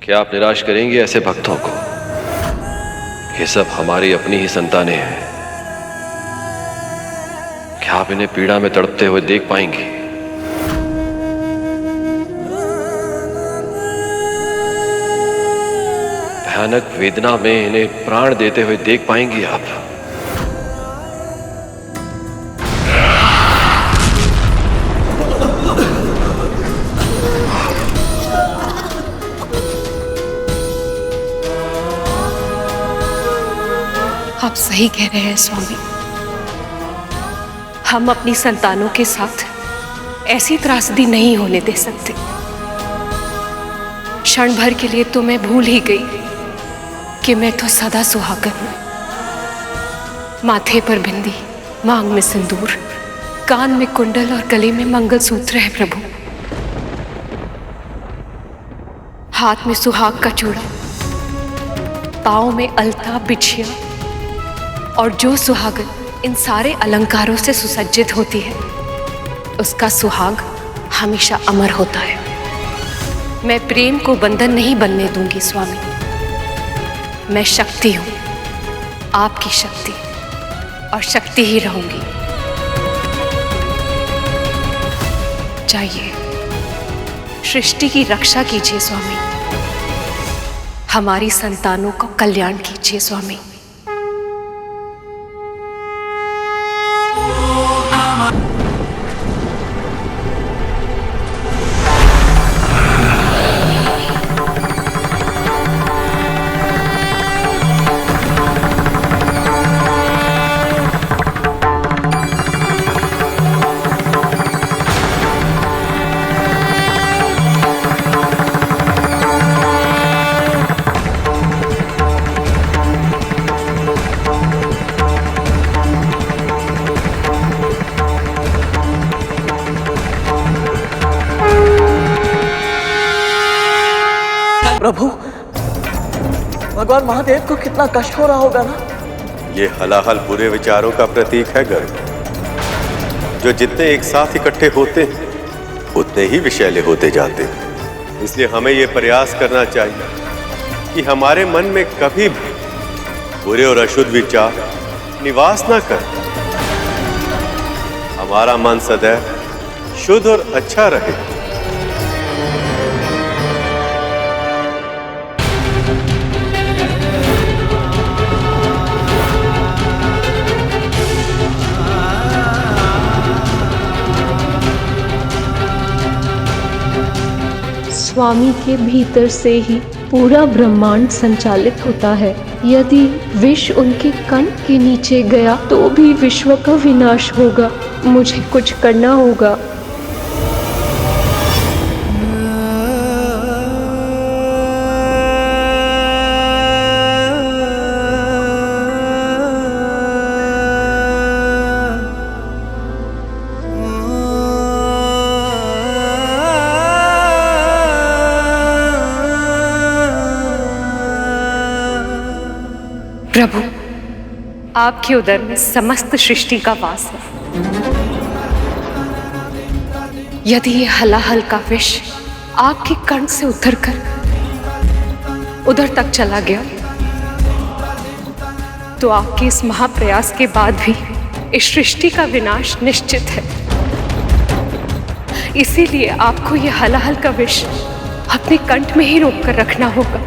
क्या आप निराश करेंगे ऐसे भक्तों को? ये सब हमारी अपनी ही संतानें हैं। क्या आप इन्हें पीड़ा में तड़पते हुए देख पाएंगे? भयानक वेदना में इन्हें प्राण देते हुए देख पाएंगी आप? आप सही कह रहे हैं स्वामी। हम अपनी संतानों के साथ ऐसी त्रासदी नहीं होने दे सकते। क्षण भर के लिए तो मैं भूल ही गई कि मैं तो सदा सुहागन हूं। माथे पर बिंदी, मांग में सिंदूर, कान में कुंडल और गले में मंगलसूत्र है प्रभु। हाथ में सुहाग का चूड़ा, पांव में अलता, बिछिया, और जो सुहागन इन सारे अलंकारों से सुसज्जित होती है उसका सुहाग हमेशा अमर होता है। मैं प्रेम को बंधन नहीं बनने दूंगी स्वामी। मैं शक्ति हूं, आपकी शक्ति, और शक्ति ही रहूंगी। जाइए, सृष्टि की रक्षा कीजिए स्वामी। हमारी संतानों का कल्याण कीजिए स्वामी। प्रभु, भगवान महादेव को कितना कष्ट हो रहा होगा ना। ये हलाहल बुरे विचारों का प्रतीक है गर्ग, जो जितने एक साथ इकट्ठे होते हैं उतने ही विषैले होते जाते हैं। इसलिए हमें ये प्रयास करना चाहिए कि हमारे मन में कभी भी बुरे और अशुद्ध विचार निवास ना कर। हमारा मन सदैव शुद्ध और अच्छा रहे। स्वामी के भीतर से ही पूरा ब्रह्मांड संचालित होता है। यदि विष उनके कंठ के नीचे गया तो भी विश्व का विनाश होगा। मुझे कुछ करना होगा। प्रभु, आपके उदर में समस्त सृष्टि का वास है। यदि ये हलाहल का विष आपके कंठ से उतरकर उधर तक चला गया तो आपके इस महाप्रयास के बाद भी इस सृष्टि का विनाश निश्चित है। इसीलिए आपको ये हलाहल का विष अपने कंठ में ही रोक कर रखना होगा।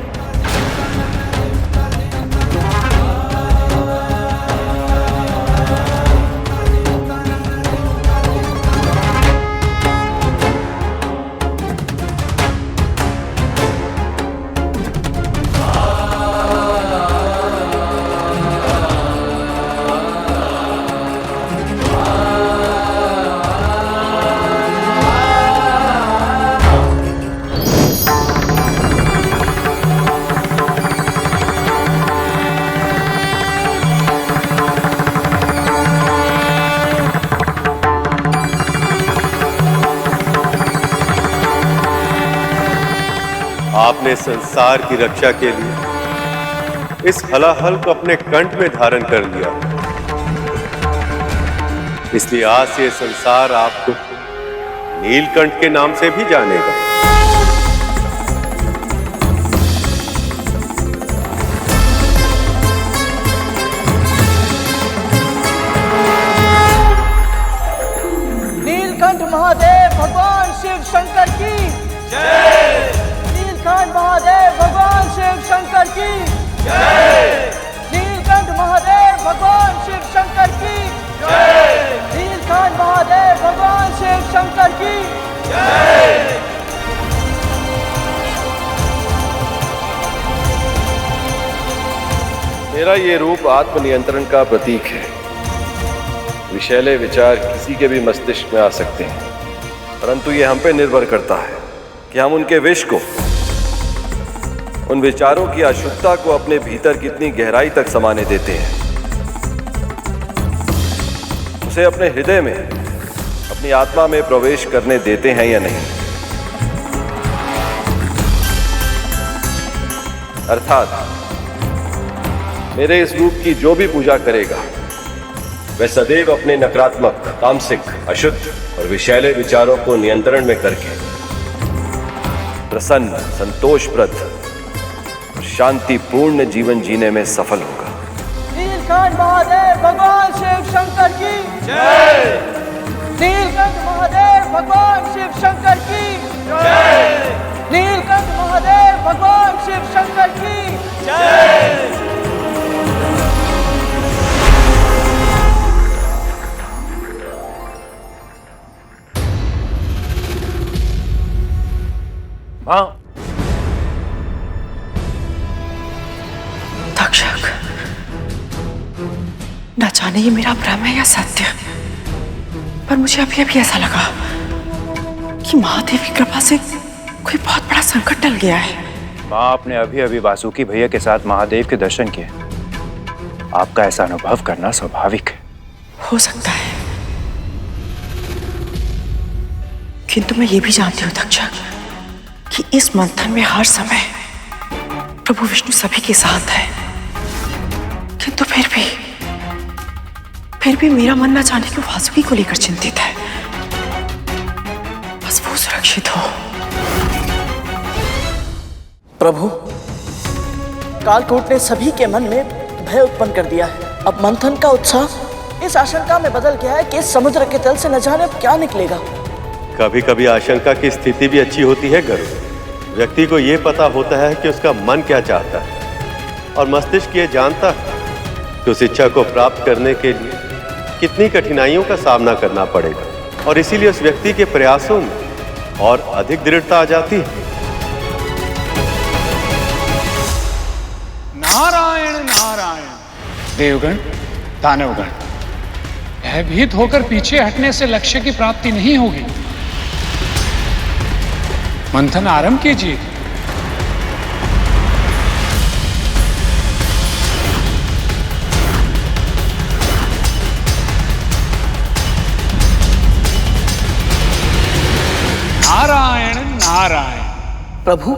आपने संसार की रक्षा के लिए इस हलाहल को अपने कंठ में धारण कर लिया, इसलिए आज से संसार आपको नीलकंठ के नाम से भी जानेगा। मेरा ये रूप आत्मनियंत्रण का प्रतीक है। विषैले विचार किसी के भी मस्तिष्क में आ सकते हैं, परंतु ये हम पे निर्भर करता है कि हम उनके विष को, उन विचारों की अशुद्धता को अपने भीतर कितनी गहराई तक समाने देते हैं, उसे अपने हृदय में, अपनी आत्मा में प्रवेश करने देते हैं या नहीं। अर्थात मेरे इस रूप की जो भी पूजा करेगा वह सदैव अपने नकारात्मक, तामसिक, अशुद्ध और विषैले विचारों को नियंत्रण में करके प्रसन्न, संतोषप्रद और शांतिपूर्ण जीवन जीने में सफल होगा। नीलकंठ महादेव भगवान शिव शंकर की जय। नीलकंठ महादेव भगवान शिव शंकर की जय। नीलकंठ महादेव भगवान शिव शंकर की जय। मां, तक्षक, न जाने ये मेरा भ्रम है या सत्य, पर मुझे अभी अभी ऐसा लगा कि महादेव की कृपा से कोई बहुत बड़ा संकट टल गया है। मां, आपने अभी अभी वासुकी भैया के साथ महादेव के दर्शन किए। आपका ऐसा अनुभव करना स्वाभाविक है। हो सकता है, किंतु मैं ये भी जानती हूँ तक्षक कि इस मंथन में हर समय प्रभु विष्णु सभी के साथ है, किंतु फिर भी मेरा मन न जाने क्यों वासुकी को लेकर चिंतित है। बस वो सुरक्षित हो। प्रभु, कालकूट ने सभी के मन में भय उत्पन्न कर दिया है। अब मंथन का उत्साह इस आशंका में बदल गया है कि इस समुद्र के तल से न जाने अब क्या निकलेगा। कभी कभी आशंका की स्थिति भी अच्छी होती है गरुड़। व्यक्ति को यह पता होता है कि उसका मन क्या चाहता है और मस्तिष्क ये जानता है कि उस इच्छा को प्राप्त करने के लिए कितनी कठिनाइयों का सामना करना पड़ेगा, और इसीलिए उस व्यक्ति के प्रयासों में और अधिक दृढ़ता आ जाती है। नारायण नारायण। देवगण, दानवगण, भयभीत होकर पीछे हटने से लक्ष्य की प्राप्ति नहीं होगी। मंथन आरंभ कीजिए। नारायण नारायण। प्रभु,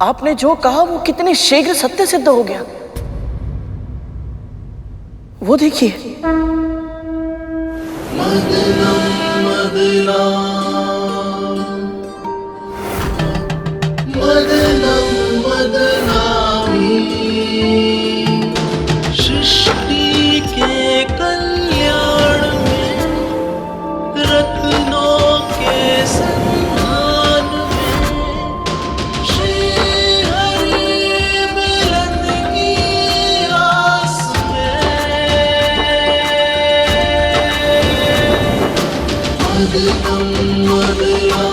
आपने जो कहा वो कितनी शीघ्र सत्य सिद्ध हो गया। वो देखिए। सृष्टि के कल्याण में, रत्नों के संधान में, श्री हरि मिलन की आस में, मदनम मदना,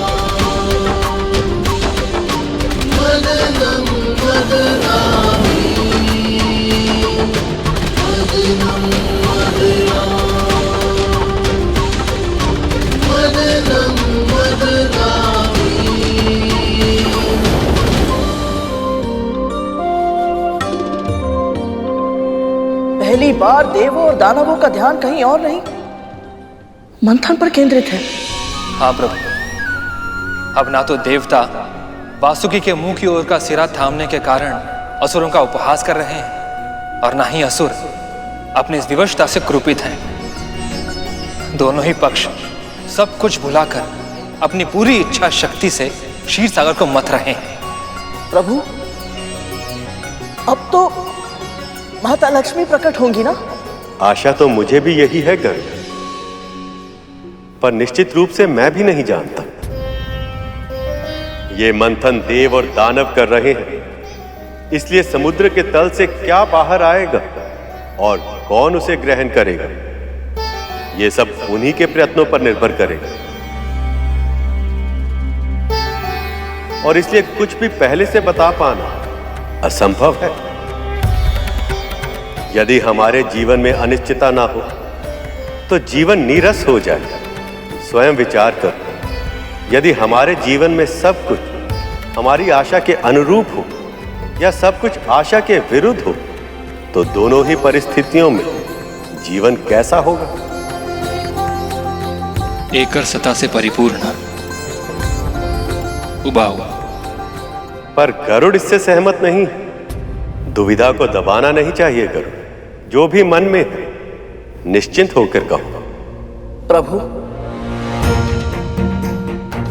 मदनम मदनामी, मदनम मदना, मदनम मदनामी। पहली बार देवों और दानवों का ध्यान कहीं और नहीं, मंथन पर केंद्रित है। हाँ प्रभु, अब ना तो देवता वासुकी के मुंह की ओर का सिरा थामने के कारण असुरों का उपहास कर रहे हैं, और ना ही असुर अपनी इस विवशता से क्रोधित हैं। दोनों ही पक्ष सब कुछ भुलाकर अपनी पूरी इच्छा शक्ति से क्षीर सागर को मथ रहे हैं। प्रभु, अब तो माता लक्ष्मी प्रकट होंगी ना? आशा तो मुझे भी यही है गरुड़, पर निश्चित रूप से मैं भी नहीं जानता। ये मंथन देव और दानव कर रहे हैं, इसलिए समुद्र के तल से क्या बाहर आएगा और कौन उसे ग्रहण करेगा, ये सब उन्हीं के प्रयत्नों पर निर्भर करेगा। और इसलिए कुछ भी पहले से बता पाना असंभव है। यदि हमारे जीवन में अनिश्चितता ना हो तो जीवन नीरस हो जाए। स्वयं विचार कर, यदि हमारे जीवन में सब कुछ हमारी आशा के अनुरूप हो या सब कुछ आशा के विरुद्ध हो, तो दोनों ही परिस्थितियों में जीवन कैसा होगा? एकर सता से परिपूर्ण, उबा हुआ। पर गरुड़ इससे सहमत नहीं। दुविधा को दबाना नहीं चाहिए गरुड़, जो भी मन में है, निश्चिंत होकर कहो। प्रभु,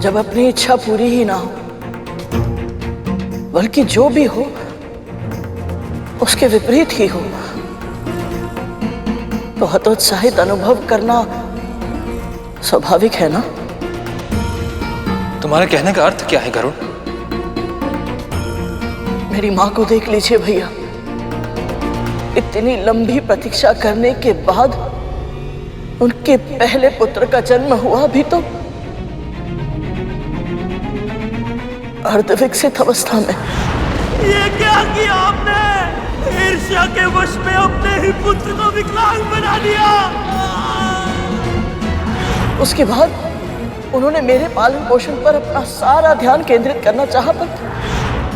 जब अपनी इच्छा पूरी ही ना हो, बल्कि जो भी हो उसके विपरीत ही हो, तो हतोत्साहित अनुभव करना स्वाभाविक है ना? तुम्हारे कहने का अर्थ क्या है गरुड़? मेरी मां को देख लीजिए भैया, इतनी लंबी प्रतीक्षा करने के बाद उनके पहले पुत्र का जन्म हुआ भी तो अर्धविकसित अवस्था में। ये क्या किया आपने? ईर्ष्या के वश में अपने ही पुत्र को विकलांग बना दिया। उसके बाद उन्होंने मेरे पालन पोषण पर अपना सारा ध्यान केंद्रित करना चाहा, पर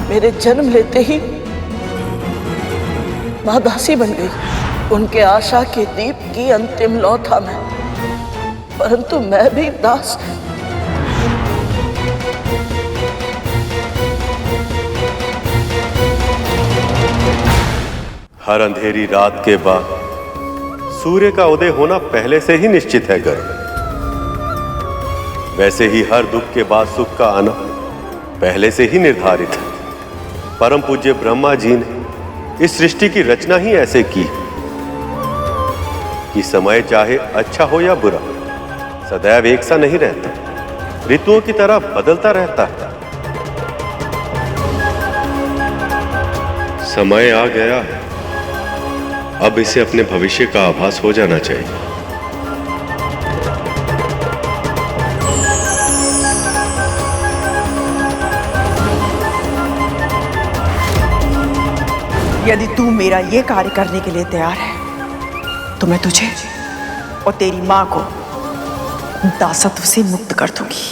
मेरे जन्म लेते ही मां दासी बन गई। उनके आशा के दीप की अंतिम लौ था मैं, परंतु मैं भी दास। हर अंधेरी रात के बाद सूर्य का उदय होना पहले से ही निश्चित है गरुड़। वैसे ही हर दुख के बाद सुख का आना पहले से ही निर्धारित है। परम पूज्य ब्रह्मा जी ने इस सृष्टि की रचना ही ऐसे की कि समय चाहे अच्छा हो या बुरा, सदैव एक सा नहीं रहता, ऋतुओं की तरह बदलता रहता है। समय आ गया है, अब इसे अपने भविष्य का आभास हो जाना चाहिए। यदि तू मेरा ये कार्य करने के लिए तैयार है तो मैं तुझे और तेरी मां को दासत्व से मुक्त कर दूंगी।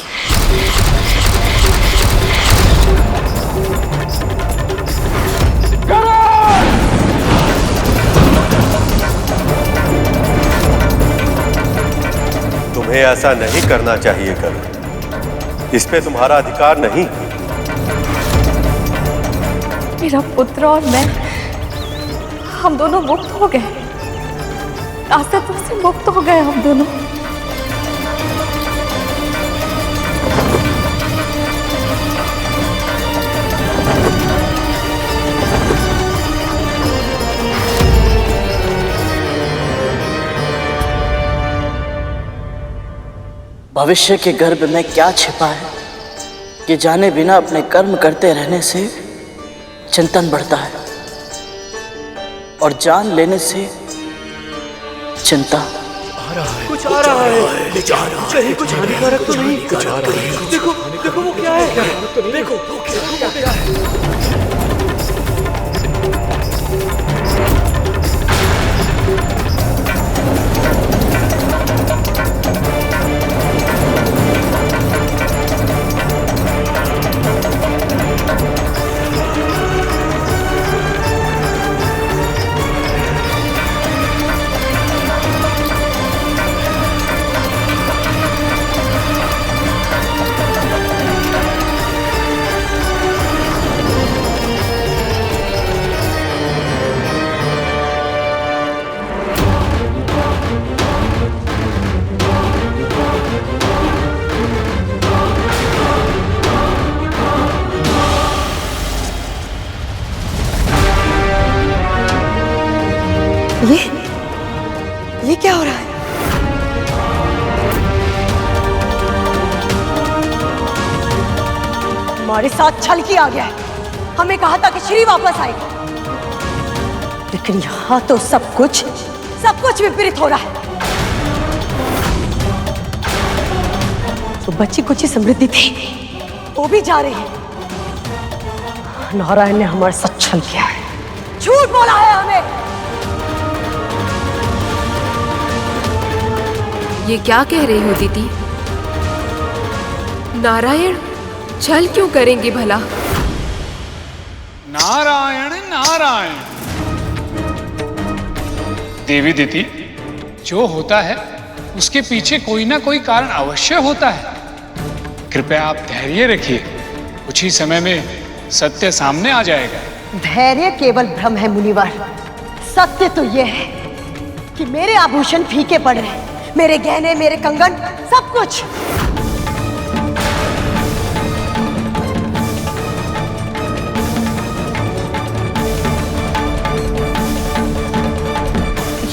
तुम्हें ऐसा नहीं करना चाहिए गरुड़, इस पे तुम्हारा अधिकार नहीं। मेरा पुत्र और मैं, हम दोनों मुक्त हो गए, दासत्व से मुक्त हो गए हम दोनों। भविष्य के गर्भ में क्या छिपा है, ये जाने बिना अपने कर्म करते रहने से चिंतन बढ़ता है, और जान लेने से चिंता। कुछ आ रहा है, कहीं कुछ हानिकारक तो नहीं? देखो देखो वो क्या है, देखो वो क्या है। ये क्या हो रहा है? हमारे साथ छल किया गया है। हमें कहा था कि श्री वापस आएगा, लेकिन यहाँ तो सब कुछ विपरीत हो रहा है। जो बच्ची कुछ समृद्धि थी वो भी जा रही है। नारायण ने हमारे साथ छल किया है, झूठ बोला है हमें। ये क्या कह रही हो दीदी? नारायण छल क्यों करेंगे भला? नारायण नारायण। देवी दीदी, जो होता है उसके पीछे कोई ना कोई कारण अवश्य होता है। कृपया आप धैर्य रखिए, कुछ ही समय में सत्य सामने आ जाएगा। धैर्य केवल भ्रम है मुनिवर। सत्य तो यह है कि मेरे आभूषण फीके पड़ रहे हैं, मेरे गहने, मेरे कंगन, सब कुछ।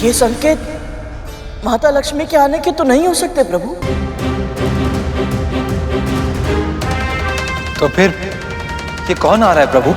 ये संकेत माता लक्ष्मी के आने के तो नहीं हो सकते प्रभु। तो फिर ये कौन आ रहा है प्रभु?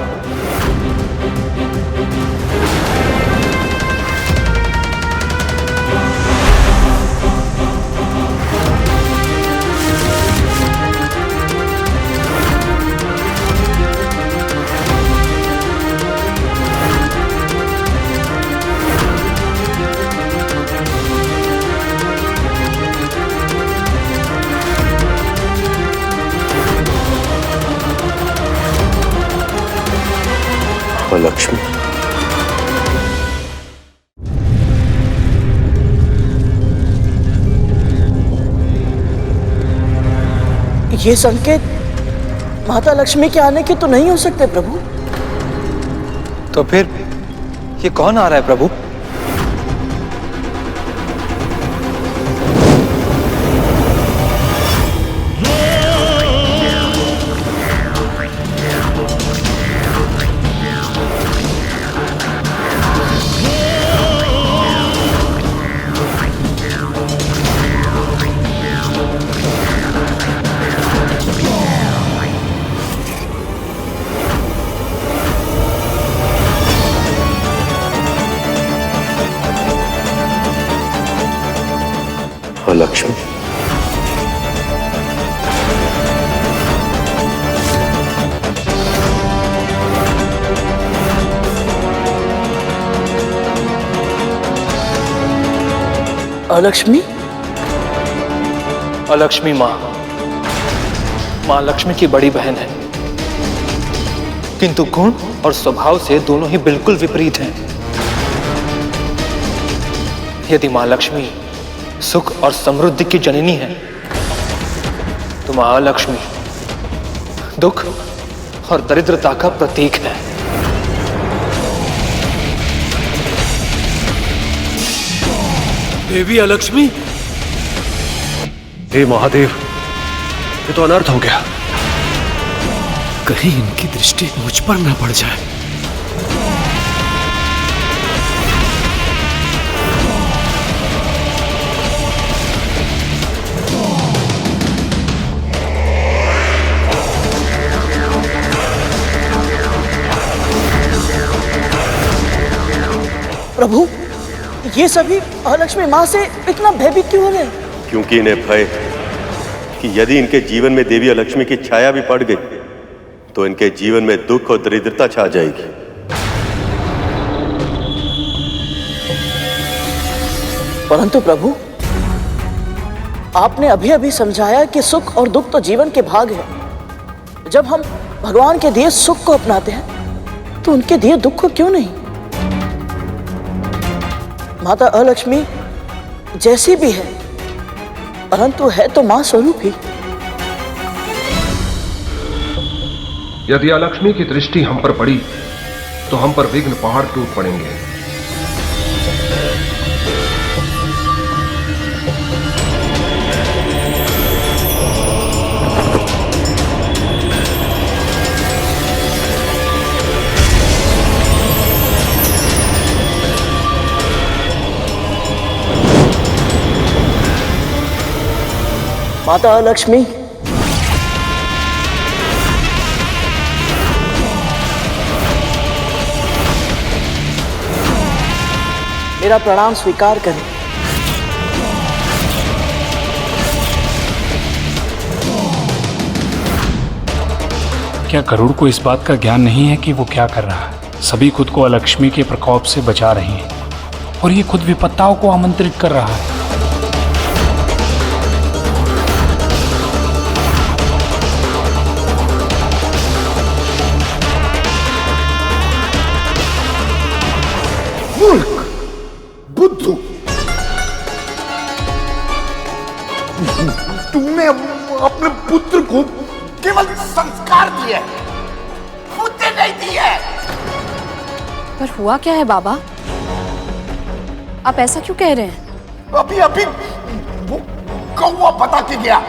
लक्ष्मी, ये संकेत माता लक्ष्मी के आने के तो नहीं हो सकते प्रभु। तो फिर ये कौन आ रहा है प्रभु? लक्ष्मी, अलक्ष्मी? अलक्ष्मी माँ लक्ष्मी की बड़ी बहन है, किंतु गुण और स्वभाव से दोनों ही बिल्कुल विपरीत हैं। यदि माँ लक्ष्मी सुख और समृद्धि की जननी है, तो महालक्ष्मी दुख और दरिद्रता का प्रतीक है। देवी अलक्ष्मी? हे महादेव, ये तो अनर्थ हो गया। कहीं इनकी दृष्टि मुझ पर न पड़ जाए। प्रभु, ये सभी अलक्ष्मी माँ से इतना भयभीत क्यों हो गए? क्योंकि इन्हें भय कि यदि इनके जीवन में देवी अलक्ष्मी की छाया भी पड़ गई तो इनके जीवन में दुख और दरिद्रता छा जाएगी। परंतु प्रभु, आपने अभी अभी समझाया कि सुख और दुख तो जीवन के भाग है। जब हम भगवान के दिए सुख को अपनाते हैं तो उनके दिए दुख को क्यों नहीं? माता अलक्ष्मी जैसी भी है, परंतु है तो मां स्वरूप ही। यदि अलक्ष्मी की दृष्टि हम पर पड़ी तो हम पर विघ्न पहाड़ टूट पड़ेंगे। माता अलक्ष्मी, मेरा प्रणाम स्वीकार करें। क्या गरुड़ को इस बात का ज्ञान नहीं है कि वो क्या कर रहा है? सभी खुद को अलक्ष्मी के प्रकोप से बचा रहे हैं और ये खुद विपत्ताओं को आमंत्रित कर रहा है। अपने पुत्र को केवल संस्कार दिए, बुद्धि नहीं दी है। पर हुआ क्या है बाबा? आप ऐसा क्यों कह रहे हैं? अभी अभी वो कौवा बता के गया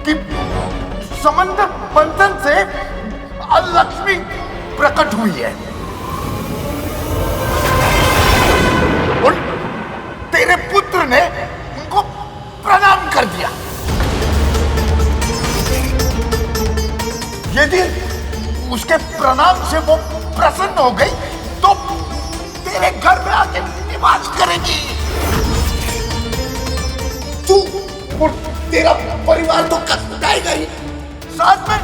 कि समंदर मंथन से लक्ष्मी प्रकट हुई है और तेरे पुत्र ने उनको प्रणाम कर दिया। यदि उसके प्रणाम से वो प्रसन्न हो गई तो तेरे घर में आके निवास करेगी। तू और तेरा परिवार तो कष्टाएगा ही, साथ में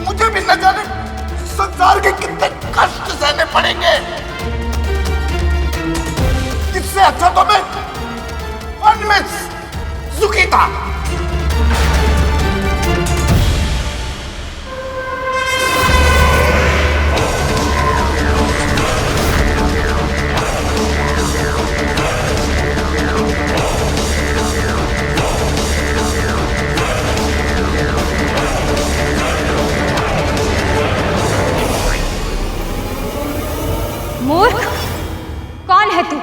मुझे भी न जाने संसार के कितने कष्ट सहने पड़ेंगे। इससे अच्छा तो मैं वन में सुखी था। मूर्ख, कौन है तू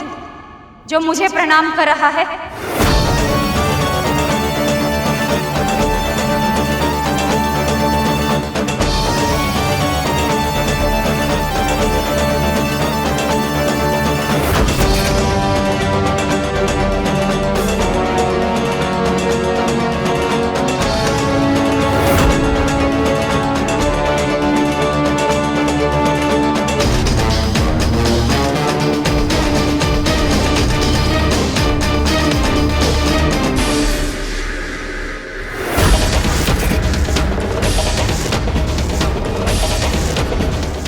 जो मुझे प्रणाम कर रहा है?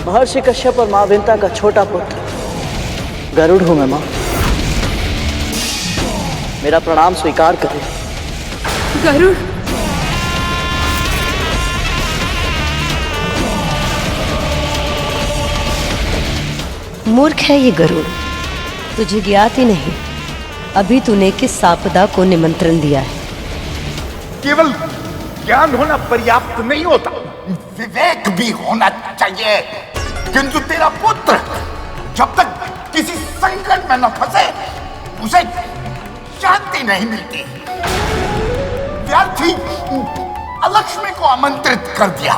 महर्षि कश्यप और मां विंता का छोटा पुत्र गरुड़ हूं मैं मां। मेरा प्रणाम स्वीकार करें। गरुड़, मूर्ख है ये गरुड़, तुझे ज्ञात ही नहीं अभी तूने किस आपदा को निमंत्रण दिया है। केवल ज्ञान होना पर्याप्त नहीं होता, विवेक भी होना चाहिए। किंतु तेरा पुत्र जब तक किसी संकट में न फंसे उसे शांति नहीं मिलती। व्यर्थी अलक्ष्मी को आमंत्रित कर दिया।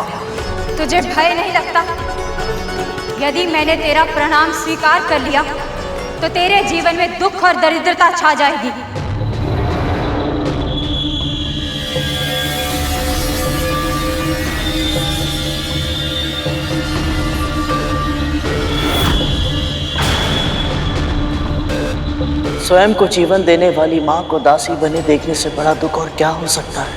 तुझे भय नहीं लगता? यदि मैंने तेरा प्रणाम स्वीकार कर लिया तो तेरे जीवन में दुख और दरिद्रता छा जाएगी। स्वयं को जीवन देने वाली मां को दासी बने देखने से बड़ा दुख और क्या हो सकता है।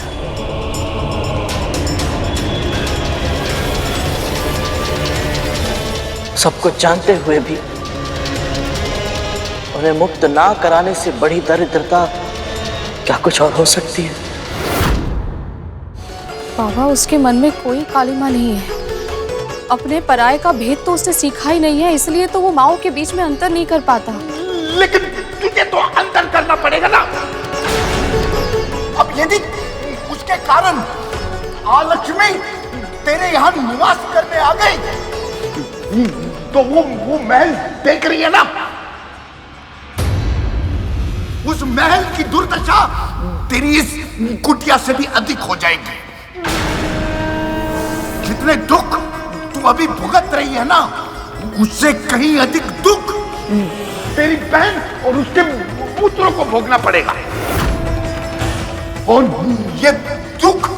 सब कुछ जानते हुए भी उन्हें मुक्त ना कराने से बड़ी दरिद्रता क्या कुछ और हो सकती है? बाबा, उसके मन में कोई कालिमा नहीं है। अपने पराये का भेद तो उसने सीखा ही नहीं है, इसलिए तो वो माओ के बीच में अंतर नहीं कर पाता। लेकिन तुझे तो अंतर करना पड़ेगा ना। अब यदि उसके कारण लक्ष्मी तेरे यहाँ निवास करने आ गई तो वो महल देख रही है ना। उस महल की दुर्दशा तेरी इस कुटिया से भी अधिक हो जाएगी। जितने दुख तू अभी भुगत रही है ना, उससे कहीं अधिक दुख तेरी बहन और उसके पुत्रों को भोगना पड़ेगा। और ये दुख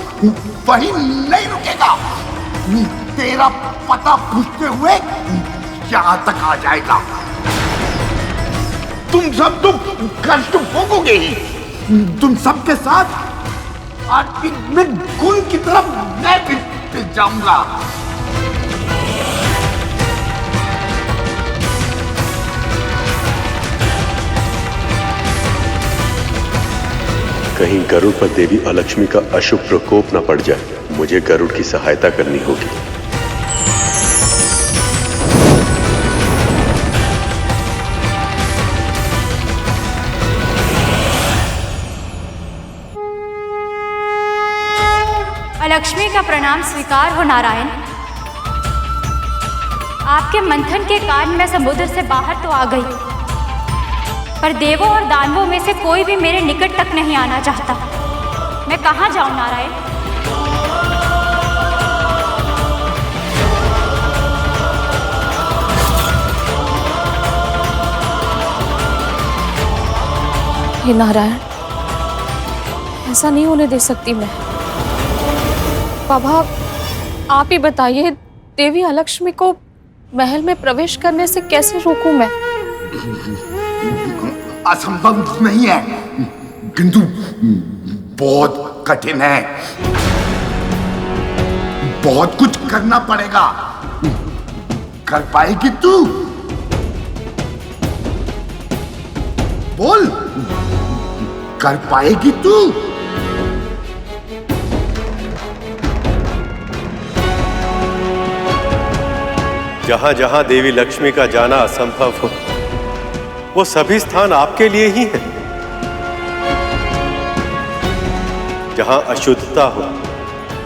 वहीं नहीं रुकेगा, तेरा पता पूछते हुए यहाँ तक आ जाएगा। तुम सब तो कष्ट भोगोगे ही। तुम सबके साथ आज में गुण की तरफ मैं भी जाऊंगा। कहीं गरुड़ पर देवी अलक्ष्मी का अशुभ प्रकोप न पड़ जाए। मुझे गरुड़ की सहायता करनी होगी। लक्ष्मी का प्रणाम स्वीकार हो नारायण। आपके मंथन के कारण मैं समुद्र से बाहर तो आ गई, पर देवों और दानवों में से कोई भी मेरे निकट तक नहीं आना चाहता। मैं कहाँ जाऊं नारायण? हे नारायण, ऐसा नहीं होने दे सकती मैं। बाबा, आप ही बताइए, देवी अलक्ष्मी को महल में प्रवेश करने से कैसे रोकूं मैं? असंभव नहीं है, किंतु बहुत कठिन है। बहुत कुछ करना पड़ेगा। कर पाएगी तू? बोल, कर पाएगी तू? जहां जहां देवी लक्ष्मी का जाना असंभव हो, वो सभी स्थान आपके लिए ही हैं। जहां अशुद्धता हो,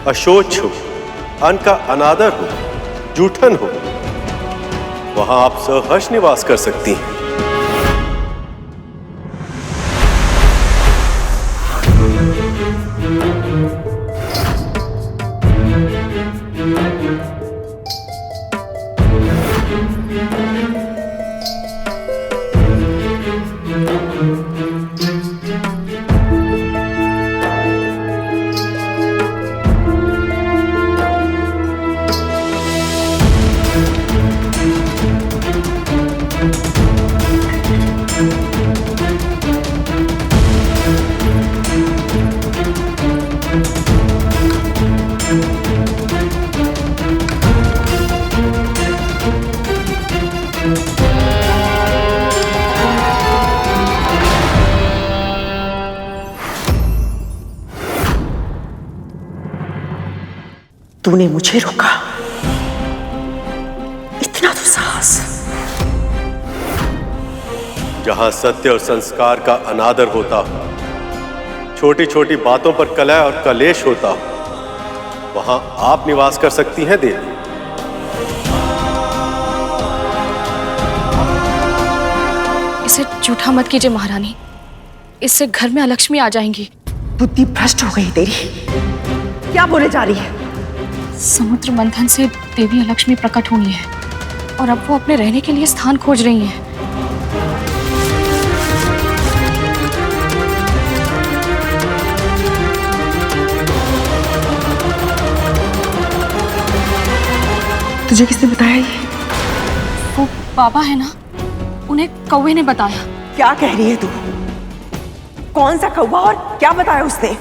अशोच हो, अन्न का अनादर हो, जूठन हो, वहां आप सहर्ष निवास कर सकती हैं। तूने मुझे रोका, इतना तो साहस। जहां सत्य और संस्कार का अनादर होता हो, छोटी छोटी बातों पर कलह और कलेश होता हो, वहां आप निवास कर सकती हैं देवी। इसे झूठा मत कीजिए महारानी, इससे घर में अलक्ष्मी आ जाएंगी। बुद्धि भ्रष्ट हो गई तेरी। क्या बोले जा रही है? समुद्र मंथन से देवी अलक्ष्मी प्रकट हुई है और अब वो अपने रहने के लिए स्थान खोज रही हैं। तुझे किसने बताया ये? वो बाबा है ना, उन्हें कौवे ने बताया। क्या कह रही है तू? कौन सा कौवा और क्या बताया उसने?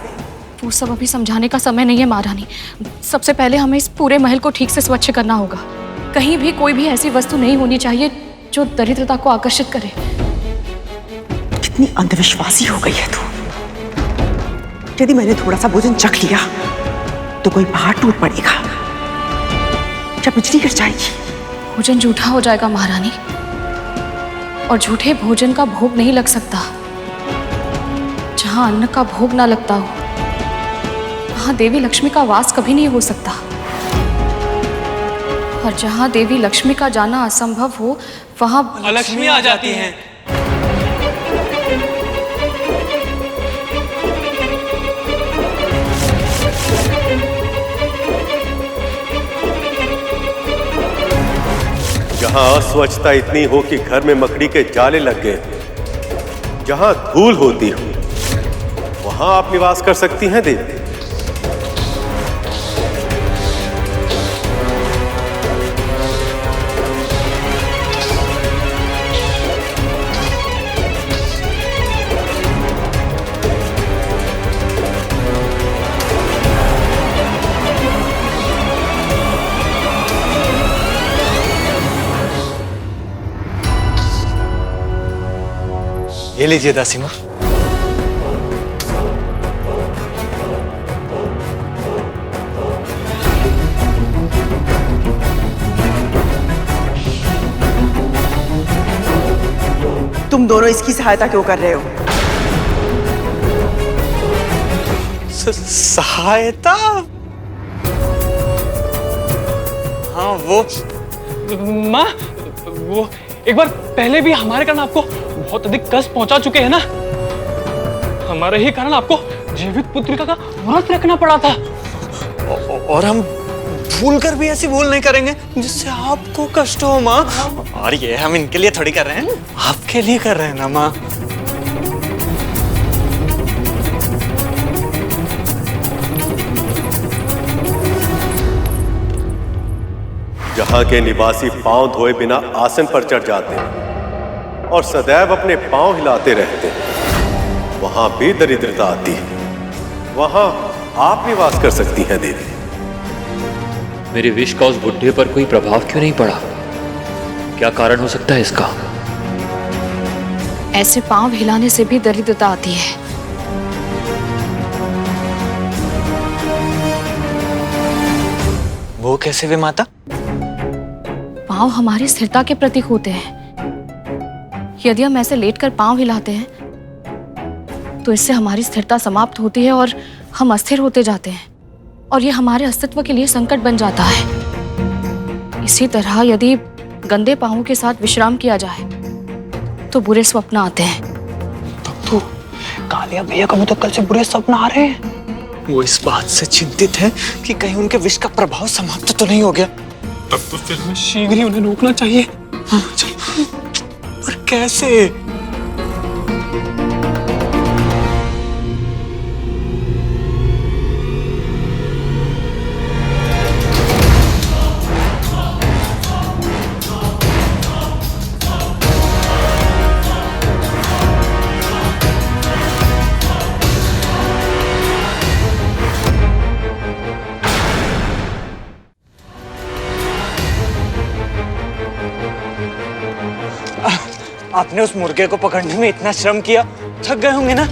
वो सब अभी समझाने का समय नहीं है महारानी। सबसे पहले हमें इस पूरे महल को ठीक से स्वच्छ करना होगा। कहीं भी कोई भी ऐसी वस्तु नहीं होनी चाहिए जो दरिद्रता को आकर्षित करे। कितनी अंधविश्वासी हो गई है तू। यदि मैंने थोड़ा सा भोजन चख लिया तो कोई पहाड़ टूट पड़ेगा या बिजली गिर जाएगी। भोजन झूठा हो जाएगा महारानी, और झूठे भोजन का भोग नहीं लग सकता। जहां अन्न का भोग ना लगता हो, वहां देवी लक्ष्मी का वास कभी नहीं हो सकता। और जहां देवी लक्ष्मी का जाना असंभव हो, वहां अलक्ष्मी आ जाती हैं। जहां अस्वच्छता इतनी हो कि घर में मकड़ी के जाले लग गए, जहां धूल होती हो, वहां आप निवास कर सकती हैं देवी। ये लीजिए दासी माँ। तुम दोनों इसकी सहायता क्यों कर रहे हो? सहायता? वो माँ, वो एक बार पहले भी हमारे कारण आपको बहुत अधिक कष्ट पहुंचा चुके हैं ना। हमारे ही कारण आपको जीवित पुत्रिका का व्रत रखना पड़ा था। और हम भूल कर भी ऐसी भूल नहीं करेंगे जिससे आपको कष्ट हो माँ। और ये हम इनके लिए थोड़ी कर रहे हैं, आपके लिए कर रहे हैं ना माँ। जहां के निवासी पांव धोए बिना आसन पर चढ़ जाते हैं और सदैव अपने पांव हिलाते रहते हैं, वहां भी दरिद्रता आती है। वहां आप निवास कर सकती हैं देवी। मेरे विष का उस बुढ़े पर कोई प्रभाव क्यों नहीं पड़ा? क्या कारण हो सकता है इसका? ऐसे पांव हिलाने से भी दरिद्रता आती है। वो कैसे वे माता? पांव हमारी स्थिरता के प्रतीक होते हैं। यदि हम ऐसे लेटकर पांव हिलाते हैं तो इससे हमारी स्थिरता समाप्त होती है और हम अस्थिर होते जाते हैं, और ये हमारे अस्तित्व के लिए संकट बन जाता है। इसी तरह यदि गंदे पांवों के साथ विश्राम किया जाए तो बुरे स्वप्न आते हैं। तब तो कालिया भैया को तो कल से बुरे स्वप्न आ रहे हैं। वो इस बात से चिंतित है कि कहीं उनके विष का प्रभाव समाप्त तो नहीं हो गया। तब तो फिर हमें शीघ्र ही उन्हें रोकना चाहिए। पर कैसे? आपने उस मुर्गे को पकड़ने में इतना श्रम किया, थक गए होंगे ना?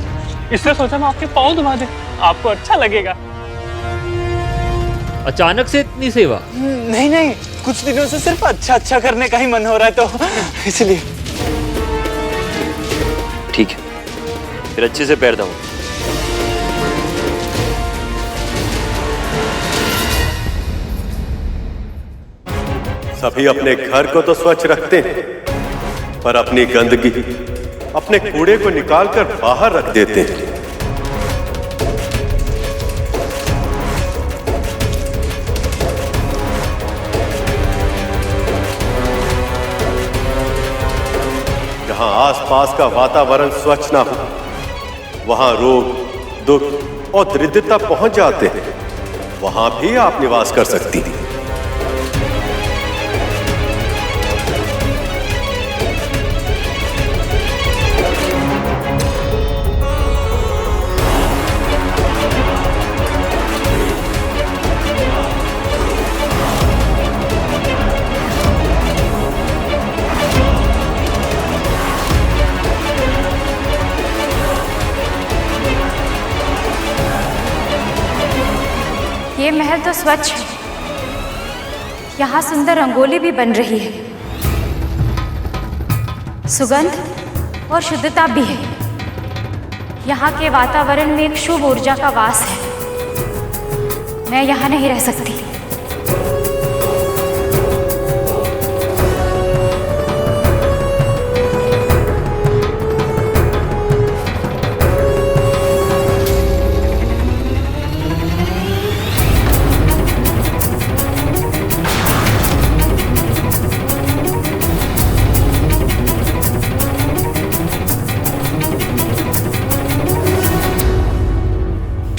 इसलिए सोचा मैं आपके पाँव दबा दूं, आपको अच्छा लगेगा। अचानक से इतनी सेवा? नहीं नहीं, कुछ दिनों से सिर्फ अच्छा करने का ही मन हो रहा है, तो इसलिए। ठीक है, फिर अच्छे से पैर दबाओ। सभी अपने घर को तो स्वच्छ रखते हैं, पर अपनी गंदगी, अपने कूड़े को निकालकर बाहर रख देते हैं। जहां आसपास का वातावरण स्वच्छ ना हो, वहां रोग, दुख और दरिद्रता पहुंच जाते हैं। वहां भी आप निवास कर सकती हैं। ये महल तो स्वच्छ है, यहाँ सुंदर रंगोली भी बन रही है, सुगंध और शुद्धता भी है। यहाँ के वातावरण में एक शुभ ऊर्जा का वास है। मैं यहाँ नहीं रह सकती।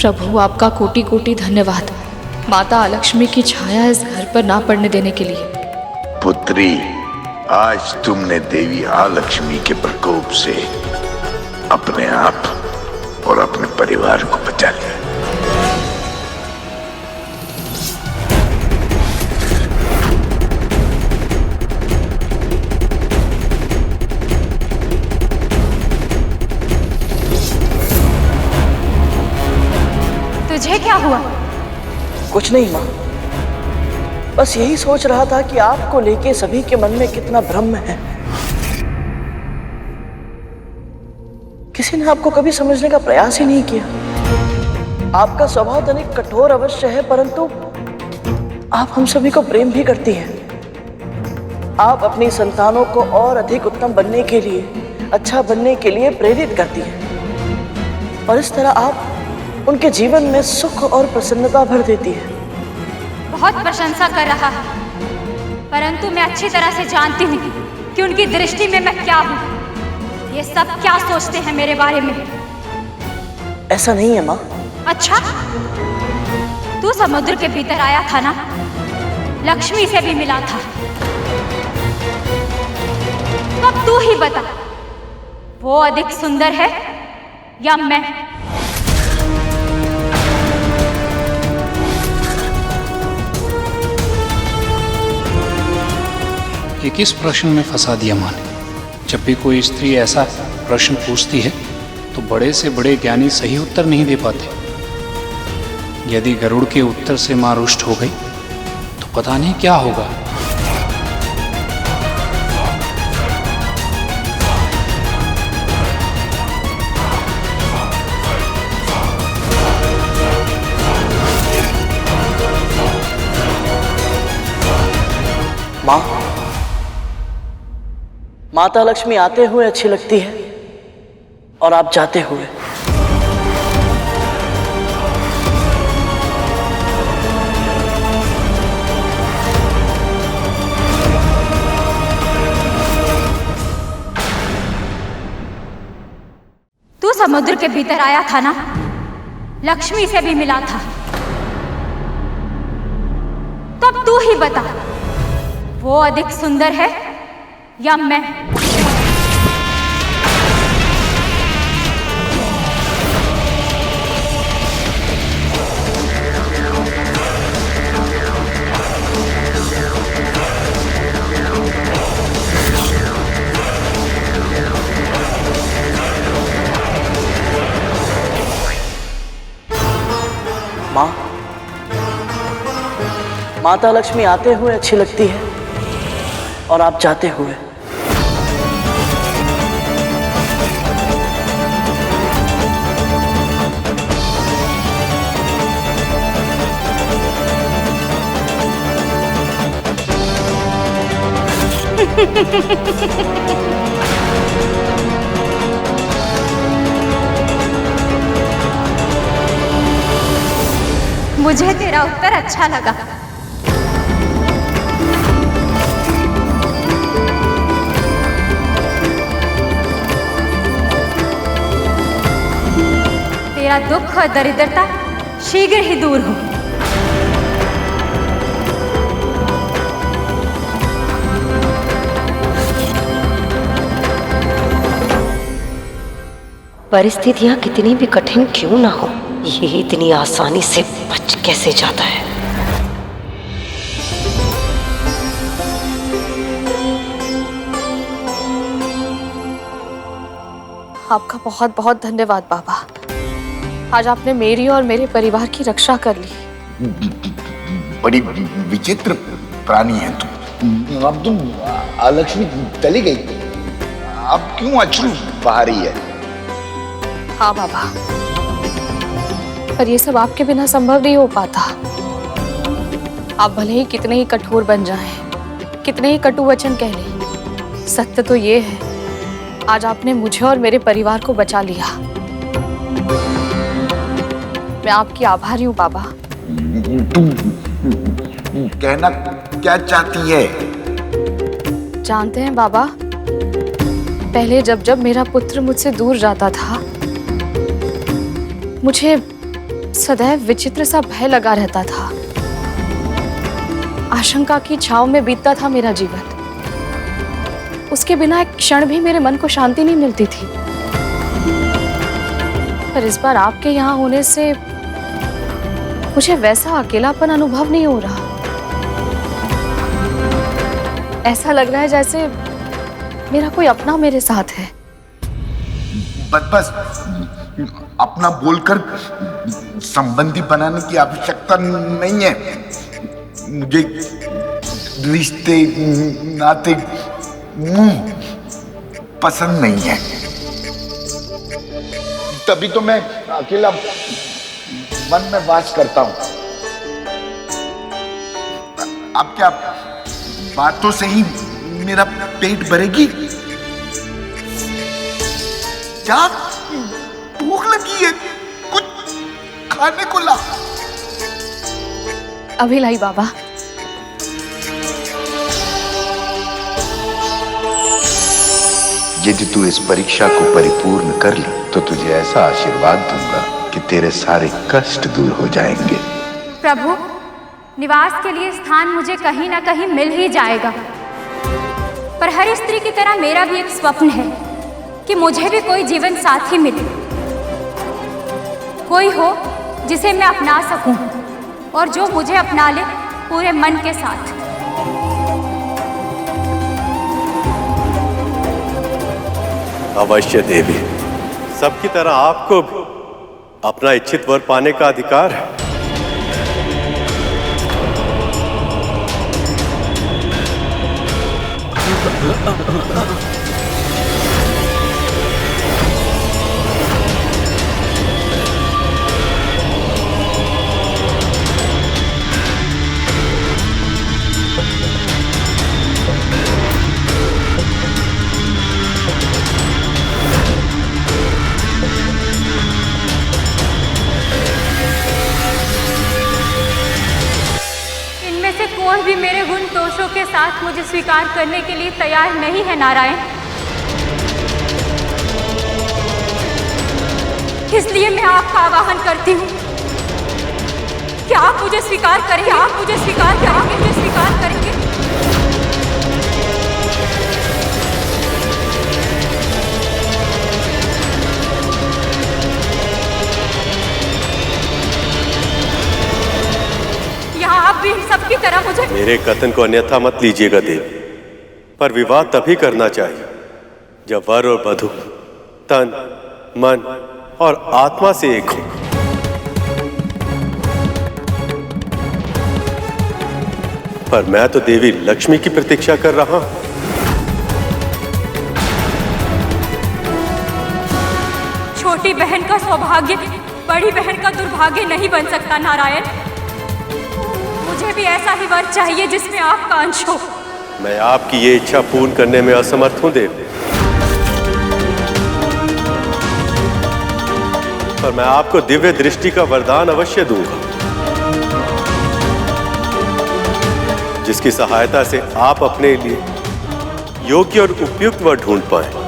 प्रभु, आपका कोटि कोटि धन्यवाद माता अलक्ष्मी की छाया इस घर पर ना पड़ने देने के लिए। पुत्री, आज तुमने देवी आलक्ष्मी के प्रकोप से अपने आप और अपने परिवार को बचा लिया। तुझे क्या हुआ? कुछ नहीं माँ, बस यही सोच रहा था कि आपको लेके सभी के मन में कितना भ्रम है। किसी ने आपको कभी समझने का प्रयास ही नहीं किया। आपका स्वभाव तनिक कठोर अवश्य है, परंतु आप हम सभी को प्रेम भी करती हैं। आप अपनी संतानों को और अधिक उत्तम बनने के लिए, अच्छा बनने के लिए प्रेरित करती हैं और इस तरह आप उनके जीवन में सुख और प्रसन्नता भर देती हैं। बहुत प्रशंसा कर रहा है, परंतु मैं अच्छी तरह से जानती हूँ कि उनकी दृष्टि में मैं क्या हूँ। ये सब क्या सोचते हैं मेरे बारे में? ऐसा नहीं है माँ। अच्छा, तू समुद्र के भीतर आया था ना, लक्ष्मी से भी मिला था। अब तू ही बता, वो अधिक सुंदर है या मैं? ये किस प्रश्न में फंसा दिया माँ ने? जब भी कोई स्त्री ऐसा प्रश्न पूछती है तो बड़े से बड़े ज्ञानी सही उत्तर नहीं दे पाते। यदि गरुड़ के उत्तर से माँ रुष्ट हो गई तो पता नहीं क्या होगा। माँ, माता लक्ष्मी आते हुए अच्छी लगती है और आप जाते हुए। तू समुद्र के भीतर आया था ना, लक्ष्मी से भी मिला था। तब तू ही बता, वो अधिक सुंदर है या मैं? माँ, माता लक्ष्मी आते हुए अच्छी लगती है और आप जाते हुए। मुझे तेरा उत्तर अच्छा लगा। तेरा दुख और दरिद्रता शीघ्र ही दूर हो। परिस्थितियां कितनी भी कठिन क्यों ना हो, ये इतनी आसानी से बच कैसे जाता है? आपका बहुत बहुत धन्यवाद बाबा। आज आपने मेरी और मेरे परिवार की रक्षा कर ली। बड़ी विचित्र प्राणी है तू। अब तुम लक्ष्मी चली गई, अब क्यों अश्रु बहा रही है? हाँ बाबा, पर ये सब आपके बिना संभव नहीं हो पाता। आप भले ही कितने ही कठोर बन जाएं, कितने ही कटु वचन कह लें, सत्य तो ये है, आज आपने मुझे और मेरे परिवार को बचा लिया। मैं आपकी आभारी हूँ बाबा। तुम कहना क्या चाहती है? जानते हैं बाबा, पहले जब जब मेरा पुत्र मुझसे दूर जाता था, मुझे सदैव विचित्र सा भय लगा रहता था। आशंका की छांव में बीतता था मेरा जीवन। उसके बिना एक क्षण भी मेरे मन को शांति नहीं मिलती थी। पर इस बार आपके यहाँ होने से मुझे वैसा अकेलापन अनुभव नहीं हो रहा। ऐसा लग रहा है जैसे मेरा कोई अपना मेरे साथ है। बस अपना बोलकर संबंधी बनाने की आवश्यकता नहीं है। मुझे रिश्ते नाते मुंह पसंद नहीं है, तभी तो मैं अकेला मन में वास करता हूं। अब क्या बातों से ही मेरा पेट भरेगी? क्या भूख लगी है? कुछ खाने को ला। अभी लाई बाबा। यदि तू इस परीक्षा को परिपूर्ण कर ली तो तुझे ऐसा आशीर्वाद दूंगा कि तेरे सारे कष्ट दूर हो जाएंगे। प्रभु, निवास के लिए स्थान मुझे कहीं ना कहीं मिल ही जाएगा, पर हर स्त्री की तरह मेरा भी एक स्वप्न है कि मुझे भी कोई जीवन साथी मिले, कोई हो जिसे मैं अपना सकूं और जो मुझे अपना ले पूरे मन के साथ। अवश्य देवी, सबकी तरह आपको भी अपना इच्छित वर पाने का अधिकार है। कोई भी मेरे गुण दोषों के साथ मुझे स्वीकार करने के लिए तैयार नहीं है नारायण, इसलिए मैं आपका आवाहन करती हूँ कि आप मुझे स्वीकार करेंगे, आप मुझे स्वीकार करेंगे, मुझे स्वीकार करेंगे। आप भी सबकी तरह मुझे। मेरे कथन को अन्यथा मत लीजिएगा देवी, पर विवाह तभी करना चाहिए जब वर और वधू तन, मन और आत्मा से एक हो। पर मैं तो देवी लक्ष्मी की प्रतीक्षा कर रहा हूं। छोटी बहन का सौभाग्य बड़ी बहन का दुर्भाग्य नहीं बन सकता नारायण। मुझे भी ऐसा ही वर चाहिए जिसमें आपका अंश हो। मैं आपकी ये इच्छा पूर्ण करने में असमर्थ हूं देवी, पर मैं आपको दिव्य दृष्टि का वरदान अवश्य दूंगा, जिसकी सहायता से आप अपने लिए योग्य और उपयुक्त वर ढूंढ पाए।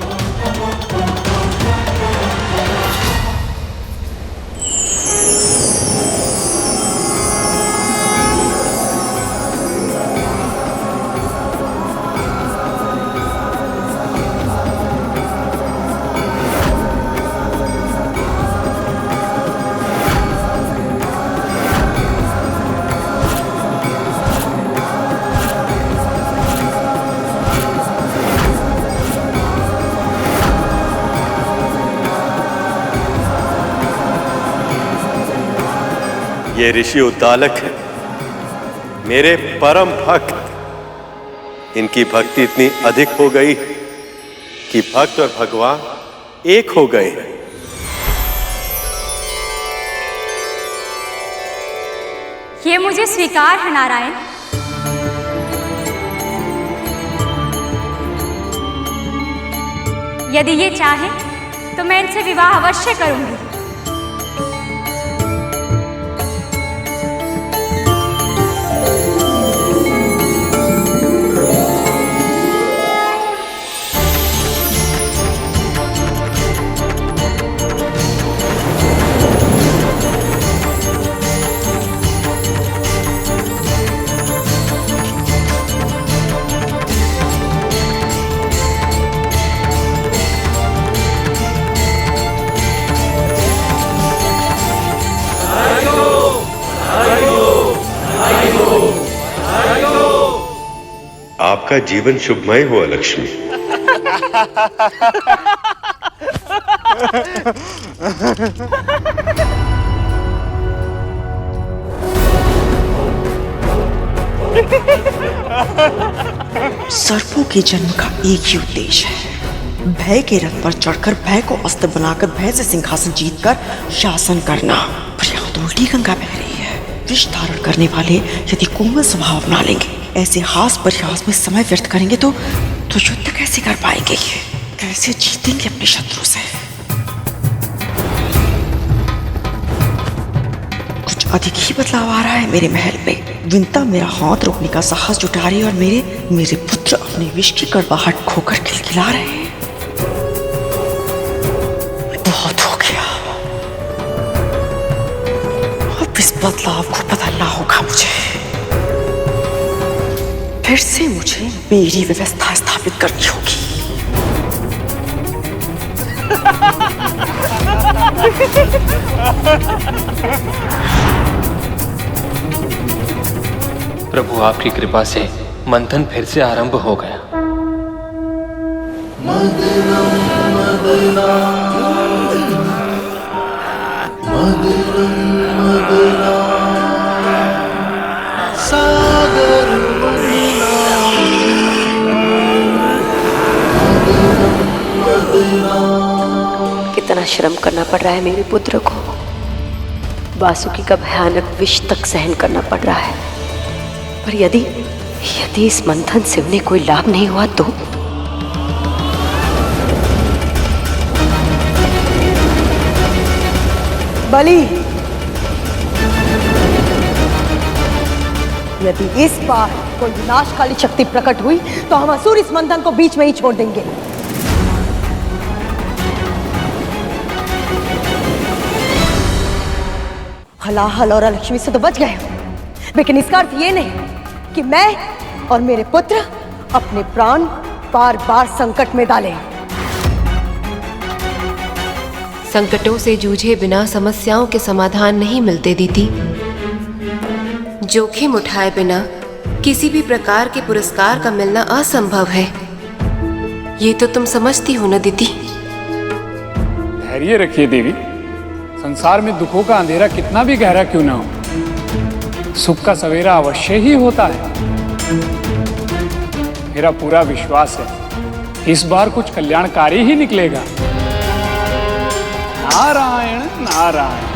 ये ऋषि उद्दालक है, मेरे परम भक्त। इनकी भक्ति इतनी अधिक हो गई कि भक्त और भगवान एक हो गए हैं। ये मुझे स्वीकार है नारायण। यदि ये चाहे तो मैं इनसे विवाह अवश्य करूंगी। आपका जीवन शुभमय हो लक्ष्मी। सर्पों के जन्म का एक ही उद्देश्य है, भय के रथ पर चढ़कर भय को अस्त्र बनाकर भय से सिंहासन जीतकर शासन करना। पर यहाँ तो उल्टी गंगा बह रही है। विष धारण करने वाले यदि कोमल स्वभाव अपना लेंगे ऐसे हास परिहास में समय व्यर्थ करेंगे तो युद्ध कैसे कर पाएंगे? कैसे जीतेंगे अपने शत्रु से? कुछ अधिक ही बदलाव आ रहा है मेरे महल में। विंता मेरा हाथ रोकने का साहस जुटा रही है और मेरे पुत्र अपने विष की कड़वाहट खोकर खिलखिला रहे हैं। बहुत हो गया, अब इस बदलाव को बदलना होगा मुझे। फिर से मुझे मेरी व्यवस्था स्थापित करनी होगी। प्रभु आपकी कृपा से मंथन फिर से आरंभ हो गया। कितना श्रम करना पड़ रहा है मेरे पुत्र को। वासुकी का भयानक विष तक सहन करना पड़ रहा है। पर यदि इस मंथन से उन्हें कोई लाभ नहीं हुआ तो? बलि, यदि इस बार कोई विनाशकाली शक्ति प्रकट हुई तो हम असुर इस मंथन को बीच में ही छोड़ देंगे। हलाहल और अलक्ष्मी से तो बच गए, लेकिन इसका अर्थ ये नहीं कि मैं और मेरे पुत्र अपने प्राण बार बार संकट में डालें। संकटों से जूझे बिना समस्याओं के समाधान नहीं मिलते दीदी। जोखिम उठाए बिना किसी भी प्रकार के पुरस्कार का मिलना असंभव है। ये तो तुम समझती हो ना दीदी। धैर्य रखिए देवी। संसार में दुखों का अंधेरा कितना भी गहरा क्यों ना हो, सुख का सवेरा अवश्य ही होता है। मेरा पूरा विश्वास है इस बार कुछ कल्याणकारी ही निकलेगा। नारायण नारायण।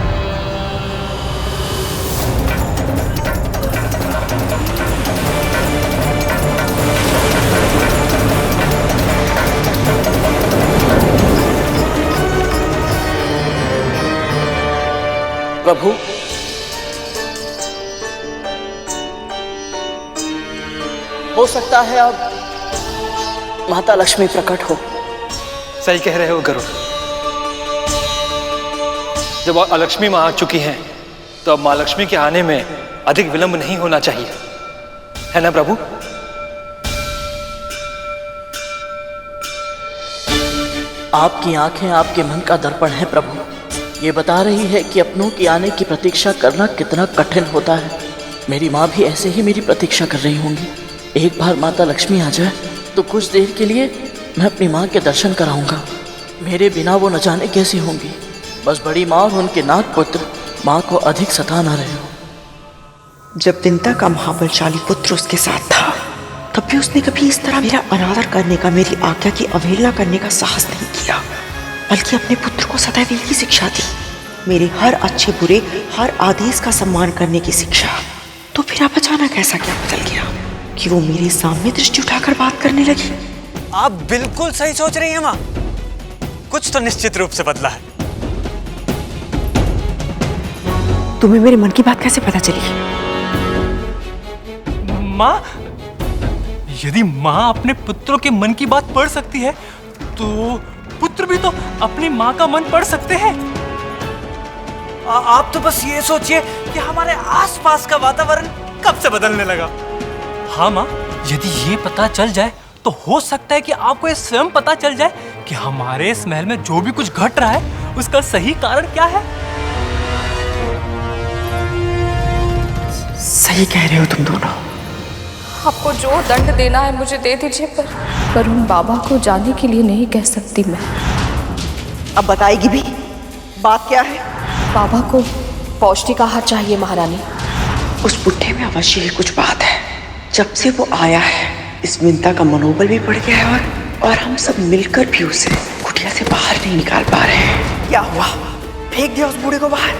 प्रभु, हो सकता है अब माता लक्ष्मी प्रकट हो। सही कह रहे हो गरुड़। जब अलक्ष्मी मां आ चुकी हैं तो अब मां लक्ष्मी के आने में अधिक विलंब नहीं होना चाहिए, है ना प्रभु? आपकी आंखें आपके मन का दर्पण है प्रभु। ये बता रही है कि अपनों के आने की प्रतीक्षा करना कितना कठिन होता है। मेरी माँ भी ऐसे ही मेरी प्रतीक्षा कर रही होंगी। एक बार माता लक्ष्मी आ जाए तो कुछ देर के लिए मैं अपनी माँ के दर्शन कराऊंगा। मेरे बिना वो न जाने कैसी होंगी। बस बड़ी माँ और उनके नाग पुत्र माँ को अधिक सता ना रहे हो। जब विंता का महाबलशाली पुत्र उसके साथ था तब भी उसने कभी इस तरह मेरा अनादर करने का, मेरी आज्ञा की अवहेलना करने का साहस नहीं किया, बल्कि अपने पुत्र को सदैव यही शिक्षा दी, मेरे हर अच्छे बुरे हर आदेश का सम्मान करने की शिक्षा। तो फिर अब अचानक ऐसा क्या बदल गया कि वो मेरे सामने दृष्टि उठाकर बात करने लगी? आप बिल्कुल सही सोच रही हैं माँ। कुछ तो निश्चित रूप से बदला है। तुम्हें मेरे मन की बात कैसे पता चली? माँ, यदि माँ अपने पुत्रों के मन की बात पढ़ सकती है तो पुत्र भी तो अपनी माँ का मन पढ़ सकते हैं। आप तो बस ये सोचिए कि हमारे आसपास का वातावरण कब से बदलने लगा। हाँ माँ, यदि ये पता चल जाए तो हो सकता है कि आपको ये स्वयं पता चल जाए कि हमारे इस महल में जो भी कुछ घट रहा है उसका सही कारण क्या है। सही कह रहे हो तुम दोनों। आपको जो दंड देना है मुझे दे दीजिए, पर उन बाबा को जाने के लिए नहीं कह सकती मैं। अब बताएगी भी? बात क्या है? बाबा को पौष्टिक आहार चाहिए महारानी। उस बुढ़े में अवश्य ही कुछ बात है। जब से वो आया है इस विंता का मनोबल भी बढ़ गया है और हम सब मिलकर भी उसे कुटिया से बाहर नहीं निकाल पा रहे हैं। क्या हुआ? फेंक दिया उस बूढ़े को बाहर?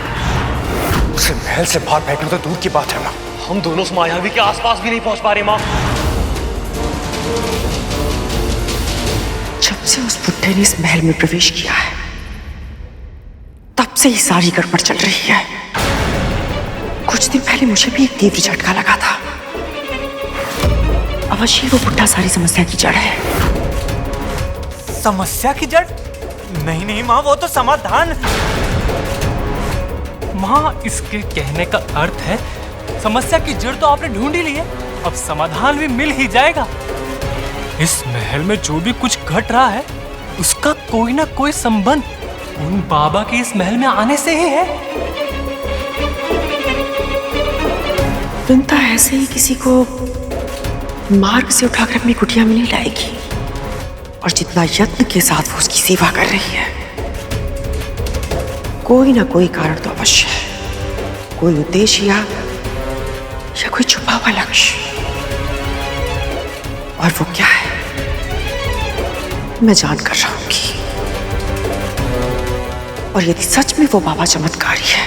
उसे महल से बाहर फेंकना तो दूर की बात है माँ, हम दोनों उस मायावी के आसपास भी नहीं पहुंच पा रहे माँ। जब से उस बुड्ढे ने इस महल में प्रवेश किया है तब से ही सारी गड़बड़ चल रही है। कुछ दिन पहले मुझे भी एक तीव्र झटका लगा था। अवश्य वो बुड्ढा सारी समस्या की जड़ है। समस्या की जड़? नहीं नहीं माँ, वो तो समाधान। माँ, इसके कहने का अर्थ है समस्या की जड़ तो आपने ढूंढ ही ली है, अब समाधान भी मिल ही जाएगा। इस महल में जो भी कुछ घट रहा है उसका कोई ना कोई संबंध उन बाबा के इस महल में आने से ही है। वृंदा ऐसे ही किसी को मार्ग से उठाकर अपनी कुटिया में नहीं लाएगी, और जितना यत्न के साथ वो उसकी सेवा कर रही है, कोई ना कोई कारण तो अवश्य है, कोई उद्देश्य या कोई छुपा हुआ लक्ष्य। और वो क्या है मैं जान कर रहूंगी। और यदि सच में वो बाबा चमत्कारी है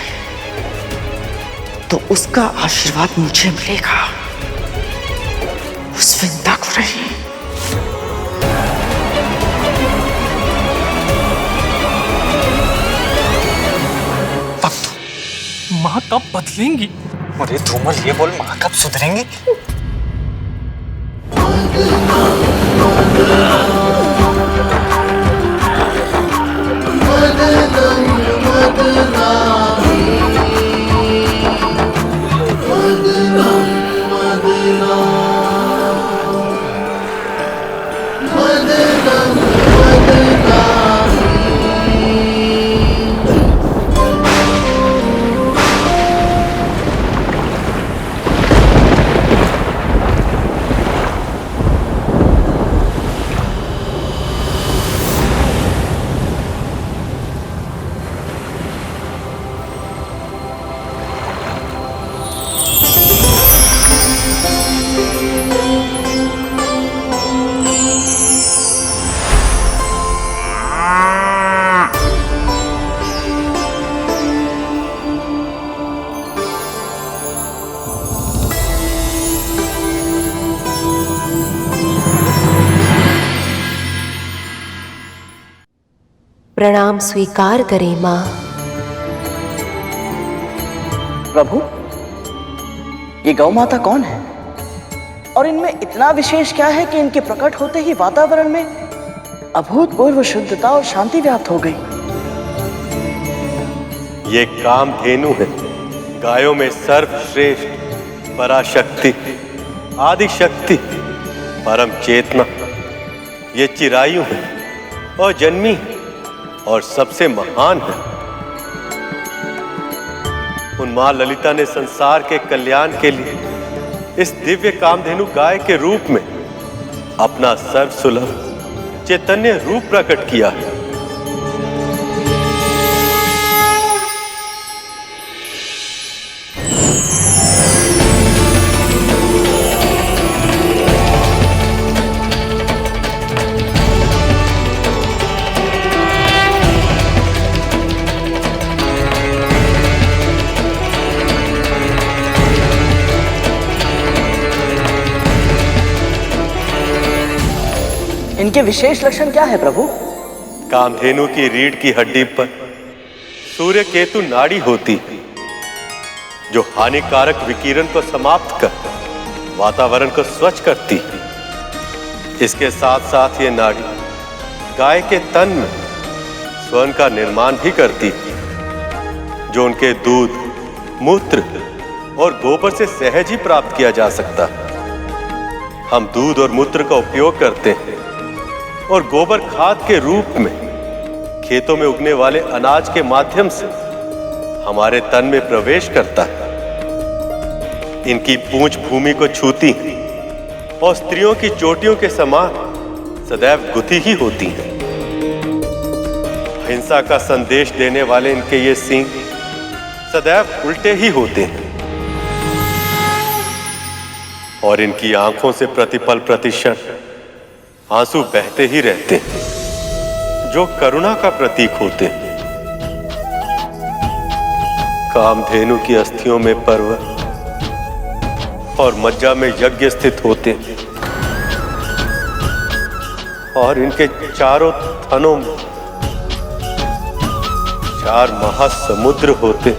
तो उसका आशीर्वाद मुझे मिलेगा, उस वृंदा को नहीं। माँ कब बदलेंगी? अरे धूमल, ये बोल माँ कब सुधरेंगी? प्रणाम स्वीकार करें मां। प्रभु, ये गौ माता कौन है और इनमें इतना विशेष क्या है कि इनके प्रकट होते ही वातावरण में अभूतपूर्व शुद्धता और शांति व्याप्त हो गई। ये कामधेनु है, गायों में सर्वश्रेष्ठ, पराशक्ति, आदि शक्ति, परम चेतना। ये चिरायु है और जन्मी और सबसे महान है। उन मां ललिता ने संसार के कल्याण के लिए इस दिव्य कामधेनु गाय के रूप में अपना सर्वसुलभ चैतन्य रूप प्रकट किया है। इनके विशेष लक्षण क्या है प्रभु? कामधेनु की रीढ़ की हड्डी पर सूर्य केतु नाड़ी होती है, जो हानिकारक विकिरण को समाप्त कर वातावरण को स्वच्छ करती है। इसके साथ साथ ये नाड़ी गाय के तन में स्वर्ण का निर्माण भी करती है, जो उनके दूध, मूत्र और गोबर से सहज ही प्राप्त किया जा सकता है। हम दूध और मूत्र का उपयोग करते हैं और गोबर खाद के रूप में खेतों में उगने वाले अनाज के माध्यम से हमारे तन में प्रवेश करता है। इनकी पूंछ भूमि को छूती है और स्त्रियों की चोटियों के समान सदैव गुथी ही होती हैं। हिंसा का संदेश देने वाले इनके ये सींग सदैव उल्टे ही होते हैं और इनकी आंखों से प्रतिपल प्रतिक्षण आंसू बहते ही रहते हैं, जो करुणा का प्रतीक होते हैं। कामधेनु की अस्थियों में पर्वत, और मज्जा में यज्ञ स्थित होते और इनके चारों थनों में 4 महासमुद्र होते।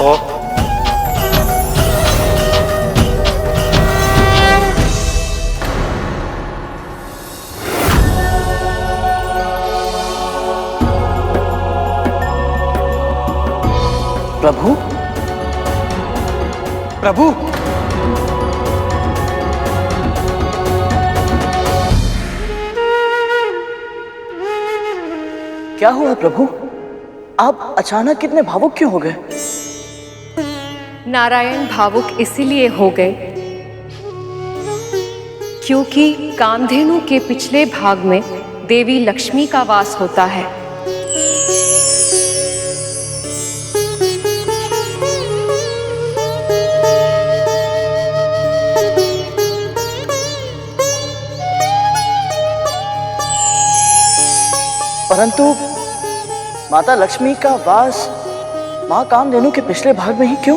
और प्रभु, प्रभु, क्या हुआ प्रभु? आप अचानक कितने भावुक क्यों हो गए? नारायण भावुक इसीलिए हो गए क्योंकि कामधेनु के पिछले भाग में देवी लक्ष्मी का वास होता है। परंतु माता लक्ष्मी का वास मां कामधेनु के पिछले भाग में ही क्यों?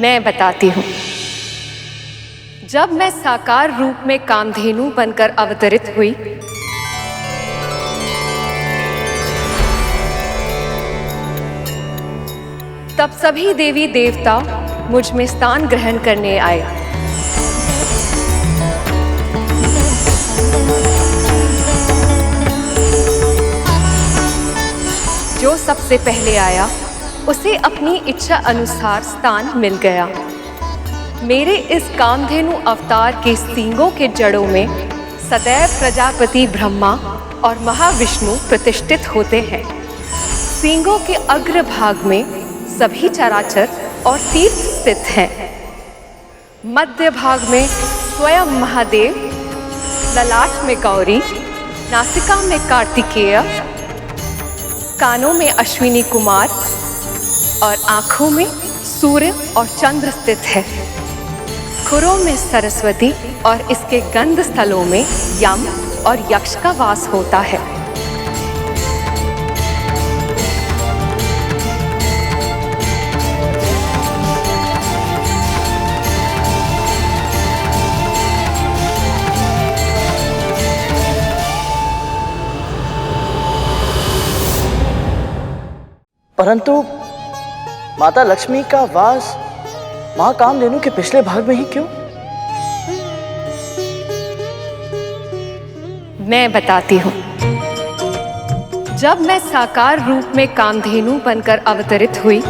मैं बताती हूँ। जब मैं साकार रूप में कामधेनु बनकर अवतरित हुई, तब सभी देवी देवता मुझ में स्थान ग्रहण करने आए। जो सबसे पहले आया उसे अपनी इच्छा अनुसार स्थान मिल गया। मेरे इस कामधेनु अवतार के सींगों के जड़ों में सदैव प्रजापति ब्रह्मा और महाविष्णु प्रतिष्ठित होते हैं। सींगों के अग्र भाग में सभी चराचर और तीर्थ स्थित हैं। मध्य भाग में स्वयं महादेव, ललाट में गौरी, नासिका में कार्तिकेय, कानों में अश्विनी कुमार और आंखों में सूर्य और चंद्र स्थित है। खुरों में सरस्वती और इसके गंध स्थलों में यम और यक्ष का वास होता है। परंतु माता लक्ष्मी का वास मां कामधेनु के पिछले भाग में ही क्यों? मैं बताती हूँ। जब मैं साकार रूप में कामधेनु बनकर अवतरित हुई,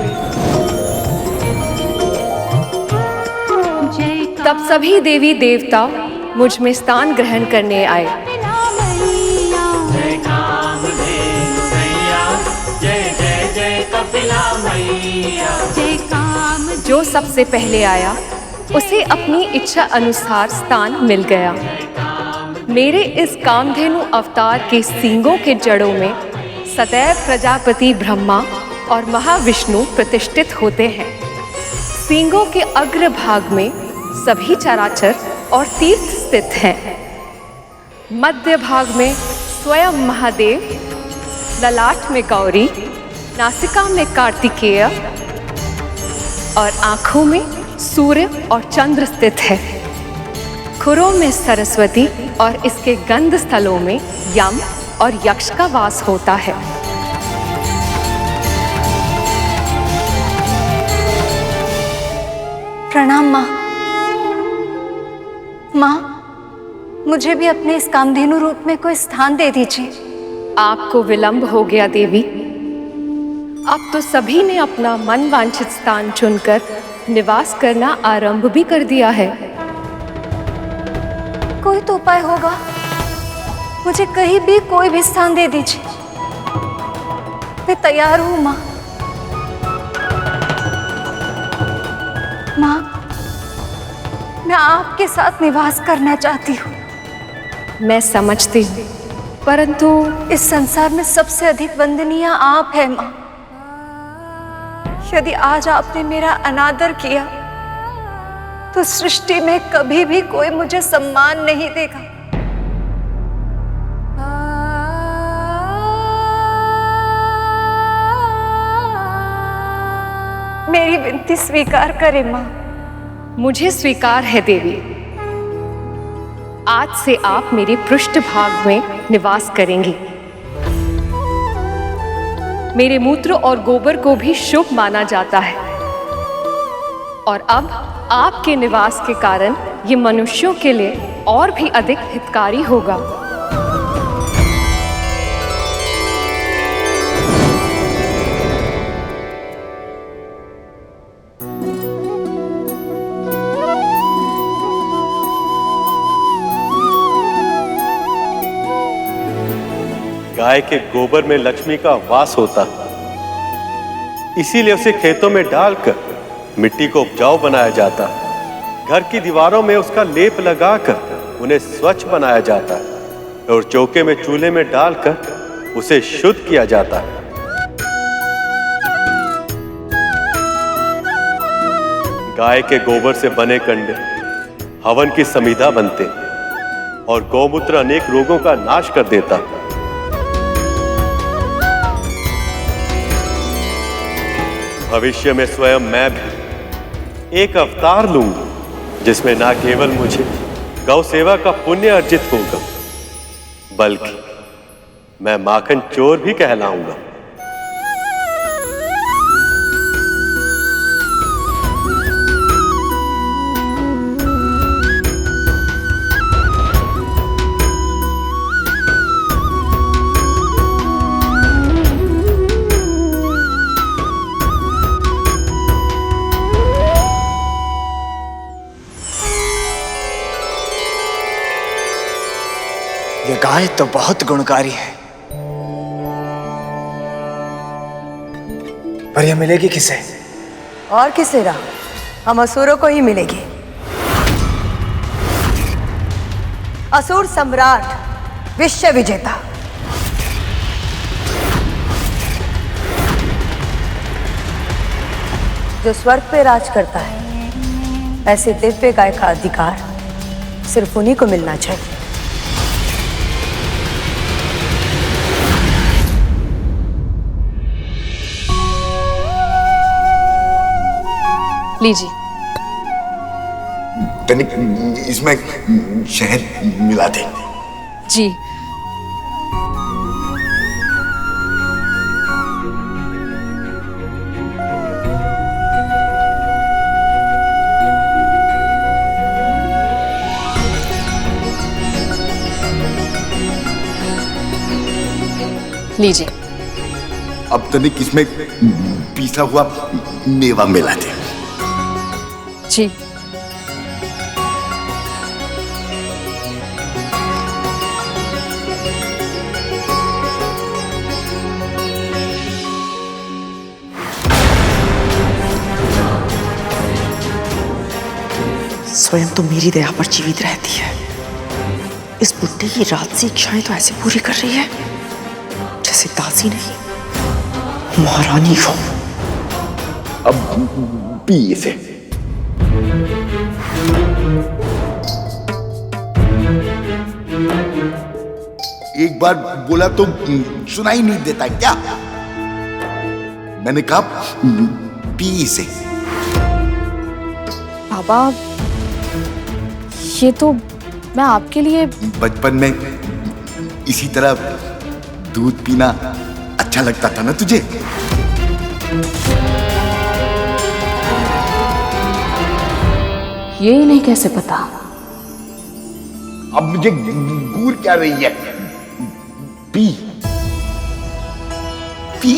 तब सभी देवी देवता मुझ में स्थान ग्रहण करने आए। जो सबसे पहले आया उसे अपनी इच्छा अनुसार स्थान मिल गया। मेरे इस कामधेनु अवतार के सींगों के जड़ों में सदैव प्रजापति ब्रह्मा और महाविष्णु प्रतिष्ठित होते हैं। सींगों के अग्र भाग में सभी चराचर और तीर्थ स्थित हैं। मध्य भाग में स्वयं महादेव, ललाट में गौरी, नासिका में कार्तिकेय और आंखों में सूर्य और चंद्र स्थित है। खुरों में सरस्वती और इसके गंध स्थलों में यम और यक्ष का वास होता है। प्रणाम माँ। माँ, मुझे भी अपने इस कामधेनु रूप में कोई स्थान दे दीजिए। आपको विलंब हो गया देवी। अब तो सभी ने अपना मन वांछित स्थान चुनकर निवास करना आरंभ भी कर दिया है। कोई तो उपाय होगा, मुझे कहीं भी कोई भी स्थान दे दीजिए। मैं तैयार हूँ माँ। माँ, मैं आपके साथ निवास करना चाहती हूँ। मैं समझती हूँ, परंतु इस संसार में सबसे अधिक वंदनीय आप है माँ। यदि आज आपने मेरा अनादर किया तो सृष्टि में कभी भी कोई मुझे सम्मान नहीं देगा। मेरी विनती स्वीकार करे माँ। मुझे स्वीकार है देवी। आज से आप मेरे पृष्ठभाग में निवास करेंगी। मेरे मूत्र और गोबर को भी शुभ माना जाता है और अब आपके निवास के कारण ये मनुष्यों के लिए और भी अधिक हितकारी होगा। गाय के गोबर में लक्ष्मी का वास होता, इसीलिए उसे खेतों में डालकर मिट्टी को उपजाऊ बनाया जाता। घर की दीवारों में उसका लेप लगाकर उन्हें स्वच्छ बनाया जाता है और चौके में चूल्हे में डालकर उसे शुद्ध किया जाता है। गाय के गोबर से बने कंडे हवन की समिधा बनते और गौमूत्र अनेक रोगों का नाश कर देता। भविष्य में स्वयं मैं भी एक अवतार लूंगा जिसमें ना केवल मुझे गौ सेवा का पुण्य अर्जित होगा, बल्कि मैं माखन चोर भी कहलाऊंगा। ये गाय तो बहुत गुणकारी है, पर यह मिलेगी किसे? और किसे रहा, हम असुरों को ही मिलेगी। असुर सम्राट, विश्व विजेता, जो स्वर्ग पे राज करता है, ऐसे दिव्य गाय का अधिकार सिर्फ उन्हीं को मिलना चाहिए। लीजिए। तनिक इसमें शहद मिला दे। जी। लीजिए। अब तनिक इसमें पीसा हुआ मेवा मिला दे। जी। स्वयं तो मेरी दया पर जीवित रहती है, इस बुड्ढे की राजसी इच्छाएं तो ऐसे पूरी कर रही है जैसे दासी नहीं महारानी हो। अब पी इसे। एक बार बोला तो सुनाई नहीं देता क्या? मैंने कहा पी इसे। बाबा, ये तो मैं आपके लिए बचपन में इसी तरह दूध पीना अच्छा लगता था ना तुझे? ये नहीं कैसे पता? अब मुझे घूर क्या रही है? P P.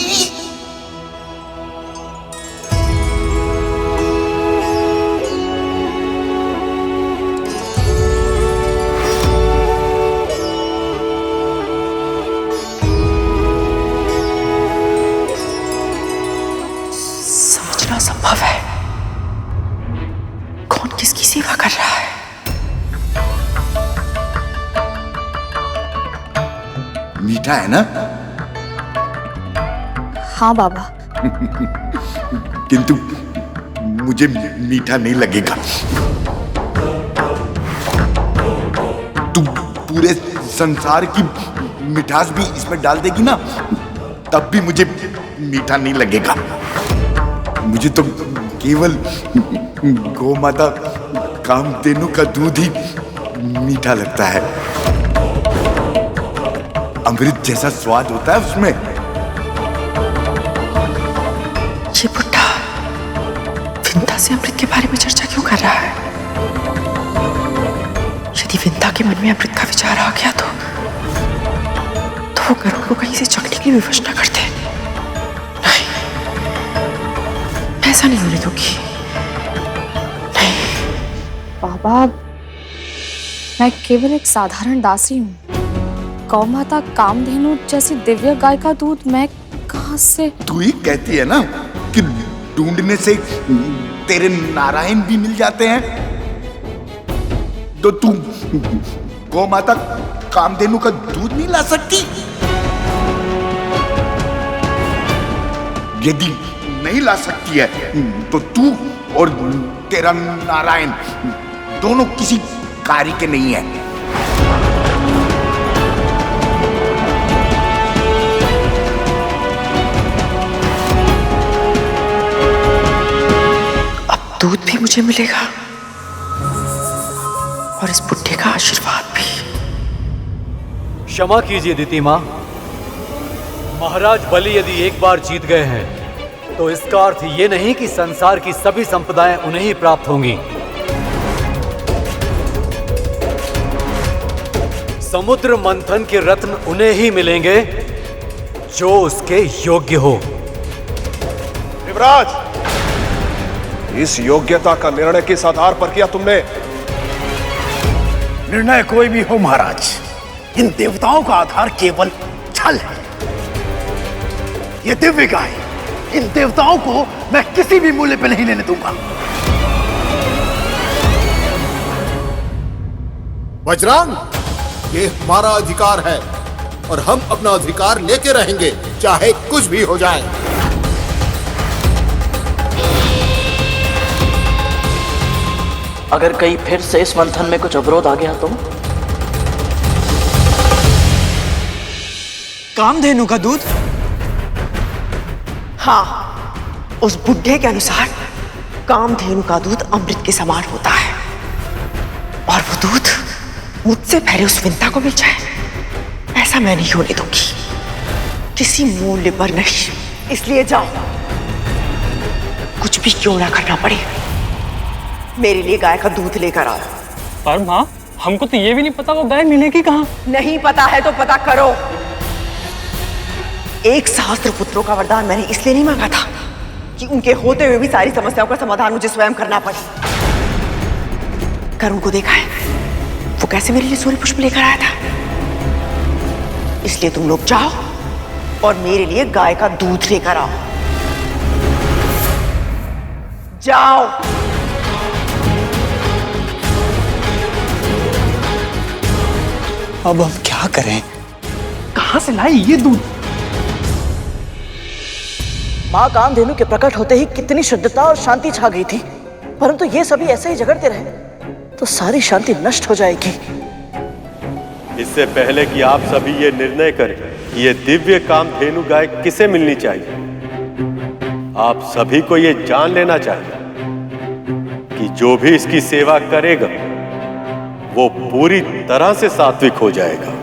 समझना संभव है कौन किसकी सेवा कर रहा है। मीठा है ना? हाँ बाबा। किंतु मुझे मीठा नहीं लगेगा। तू पूरे संसार की मिठास भी इसमें डाल देगी ना, तब भी मुझे मीठा नहीं लगेगा। मुझे तो केवल गौ माता कामधेनु का दूध ही मीठा लगता है। अमृत जैसा स्वाद होता है उसमें। ये बुड्ढा विंता से अमृत के बारे में चर्चा क्यों कर रहा है? यदि विंता के मन में अमृत का विचार आ गया तो वो गरुड़ को कहीं से चखने की विवश न करते। नहीं, ऐसा नहीं होने दूंगी। नहीं। बाबा, मैं केवल एक साधारण दासी हूँ। गौ माता कामधेनु जैसी दिव्य गाय का दूध मैं कहाँ से? तू ही कहती है ना कि ढूंढने से तेरे नारायण भी मिल जाते हैं, तो तू गौ माता कामधेनु का दूध नहीं ला सकती? यदि नहीं ला सकती है तो तू और तेरा नारायण दोनों किसी कार्य के नहीं है। अब दूध भी मुझे मिलेगा और इस बुड्ढे का आशीर्वाद भी। क्षमा कीजिए दिति मां, महाराज बलि यदि एक बार जीत गए हैं तो इसका अर्थ ये नहीं कि संसार की सभी संपदाएं उन्हें ही प्राप्त होंगी। समुद्र मंथन के रत्न उन्हें ही मिलेंगे जो उसके योग्य हो। युवराज, इस योग्यता का निर्णय किस आधार पर किया तुमने? निर्णय कोई भी हो महाराज, इन देवताओं का आधार केवल छल है। ये दिव्य गाय इन देवताओं को मैं किसी भी मूल्य पे नहीं लेने दूंगा। वज्रांग, ये हमारा अधिकार है और हम अपना अधिकार लेके रहेंगे, चाहे कुछ भी हो जाए। अगर कहीं फिर से इस मंथन में कुछ अवरोध आ गया तो? कामधेनु का दूध? हाँ, उस बुड्ढे के अनुसार कामधेनु का दूध अमृत के समान होता है और वो दूध मुझसे पहले उस विंता को मिल जाए, ऐसा मैं नहीं होने दूंगी, किसी मूल्य पर नहीं। इसलिए जाओ, कुछ भी क्यों ना करना पड़े, मेरे लिए गाय का दूध लेकर आओ। पर माँ, हमको तो ये भी नहीं पता वो गाय मिलेगी कहाँ। नहीं पता है तो पता करो। एक सहस्त्र पुत्रों का वरदान मैंने इसलिए नहीं मांगा था कि उनके होते हुए भी सारी समस्याओं का समाधान मुझे स्वयं करना पड़े। करुण को देखा है, वो कैसे मेरे लिए सूर्य पुष्प लेकर आया था। इसलिए तुम लोग जाओ और मेरे लिए गाय का दूध लेकर आओ। जाओ। अब हम क्या करें? कहां से लाई ये दूध? माँ कामधेनु के प्रकट होते ही कितनी शुद्धता और शांति छा गई थी, परंतु ये सभी ऐसे ही झगड़ते रहे तो सारी शांति नष्ट हो जाएगी। इससे पहले कि आप सभी ये निर्णय करें कि ये दिव्य कामधेनु गाय किसे मिलनी चाहिए, आप सभी को ये जान लेना चाहिए कि जो भी इसकी सेवा करेगा वो पूरी तरह से सात्विक हो जाएगा।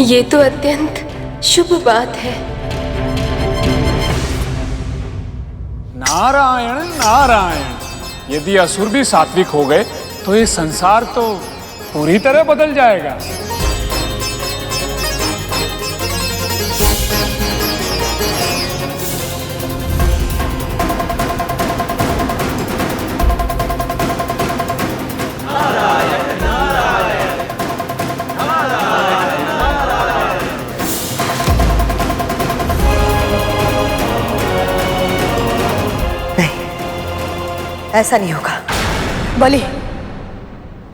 ये तो अत्यंत शुभ बात है। नारायण नारायण, यदि असुर भी सात्विक हो गए तो ये संसार तो पूरी तरह बदल जाएगा। ऐसा नहीं होगा बलि,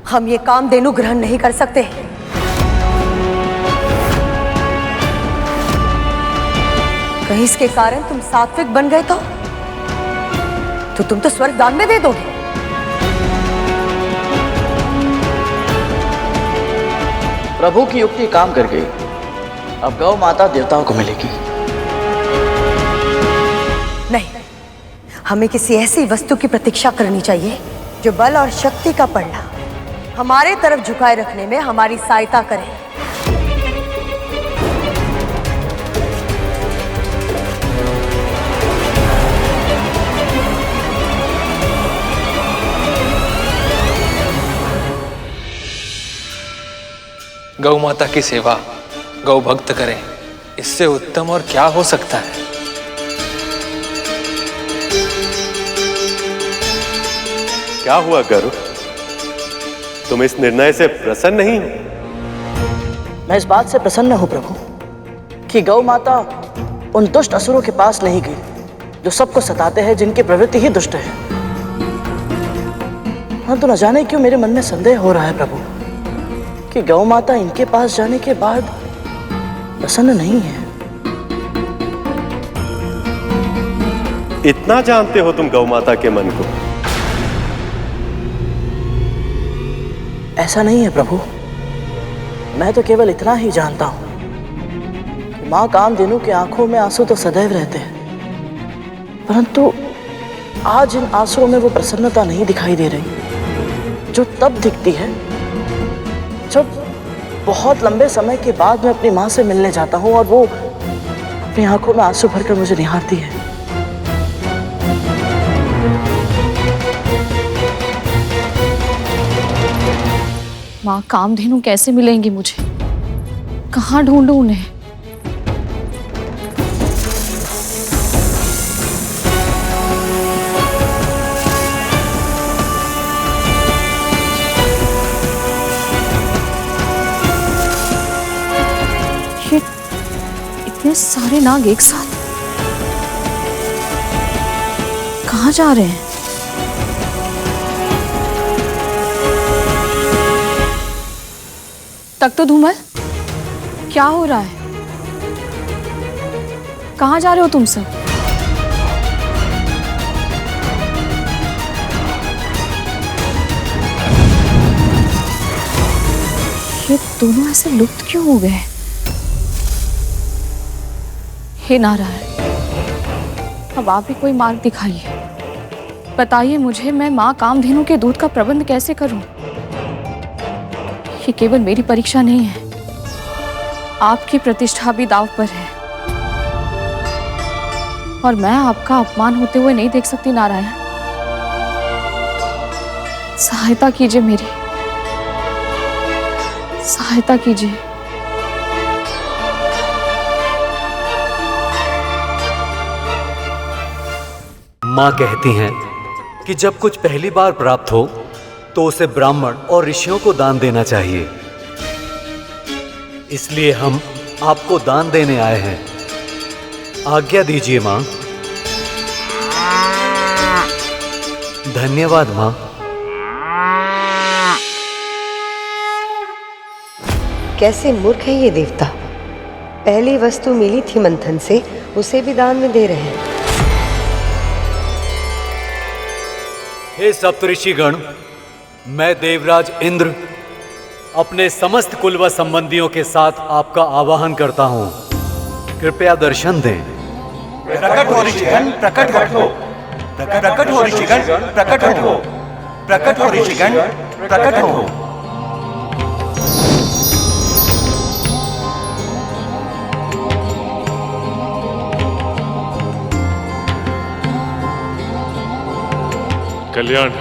हम ये कामधेनु ग्रहण नहीं कर सकते। कहीं इसके कारण तुम सात्विक बन गए तो तुम तो स्वर्ग दान में दे दोगे। प्रभु की युक्ति काम कर गई। अब गौ माता देवताओं को मिलेगी। नहीं, हमें किसी ऐसी वस्तु की प्रतीक्षा करनी चाहिए जो बल और शक्ति का पल्ला हमारे तरफ झुकाए रखने में हमारी सहायता करे। गौ माता की सेवा गौ भक्त करें, इससे उत्तम और क्या हो सकता है। क्या हुआ गरुड़, तुम इस निर्णय से प्रसन्न नहीं हो? मैं इस बात से प्रसन्न हूं प्रभु कि गौ माता उन दुष्ट असुरों के पास नहीं गई जो सबको सताते हैं, जिनकी प्रवृत्ति ही दुष्ट है। परंतु न जाने क्यों मेरे मन में संदेह हो रहा है प्रभु कि गौ माता इनके पास जाने के बाद प्रसन्न नहीं है। इतना जानते हो तुम गौ माता के मन को? ऐसा नहीं है प्रभु, मैं तो केवल इतना ही जानता हूं कि मां कामधेनु की आंखों में आंसू तो सदैव रहते हैं, परंतु आज इन आंसुओं में वो प्रसन्नता नहीं दिखाई दे रही जो तब दिखती है जब बहुत लंबे समय के बाद मैं अपनी मां से मिलने जाता हूं और वो अपनी आंखों में आंसू भरकर मुझे निहारती है। माँ कामधेनु कैसे मिलेंगी मुझे? कहाँ ढूंढूं उन्हें? ये इतने सारे नाग एक साथ कहाँ जा रहे हैं? तक तो धूमल, क्या हो रहा है? कहाँ जा रहे हो तुम सब? ये दोनों ऐसे लुप्त क्यों हो गए? हे नारायण, अब आप ही कोई मार्ग दिखाइए। बताइए मुझे, मैं माँ कामधेनु के दूध का प्रबंध कैसे करूं? ये केवल मेरी परीक्षा नहीं है, आपकी प्रतिष्ठा भी दांव पर है और मैं आपका अपमान होते हुए नहीं देख सकती। नारायण, सहायता कीजिए, मेरी सहायता कीजिए। माँ कहती हैं कि जब कुछ पहली बार प्राप्त हो तो उसे ब्राह्मण और ऋषियों को दान देना चाहिए। इसलिए हम आपको दान देने आए हैं। आज्ञा दीजिए माँ। धन्यवाद माँ। कैसे मूर्ख है ये देवता, पहली वस्तु मिली थी मंथन से, उसे भी दान में दे रहे हैं। हे सप्तऋषिगण, मैं देवराज इंद्र अपने समस्त कुल व संबंधियों के साथ आपका आवाहन करता हूँ। कृपया दर्शन दें। प्रकट हो ऋषिगण, प्रकट हो। प्रकट हो ऋषिगण, प्रकट हो। प्रकट हो ऋषिगण, प्रकट हो। कल्याण,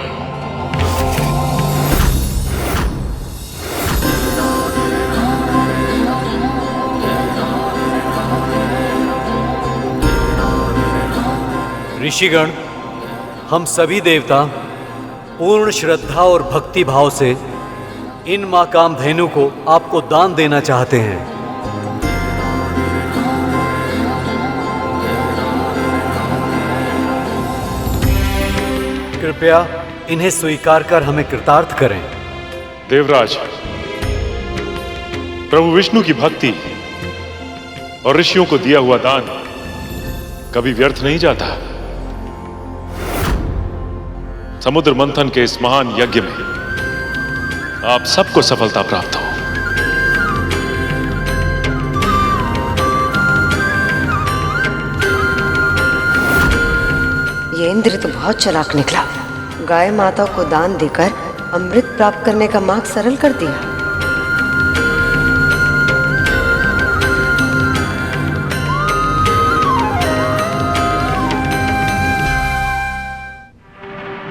ऋषिगण, हम सभी देवता पूर्ण श्रद्धा और भक्ति भाव से इन माँ कामधेनु को आपको दान देना चाहते हैं। कृपया इन्हें स्वीकार कर हमें कृतार्थ करें। देवराज, प्रभु विष्णु की भक्ति और ऋषियों को दिया हुआ दान कभी व्यर्थ नहीं जाता। समुद्र मंथन के इस महान यज्ञ में आप सबको सफलता प्राप्त हो। इंद्र तो बहुत चालाक निकला। गाय माता को दान देकर अमृत प्राप्त करने का मार्ग सरल कर दिया।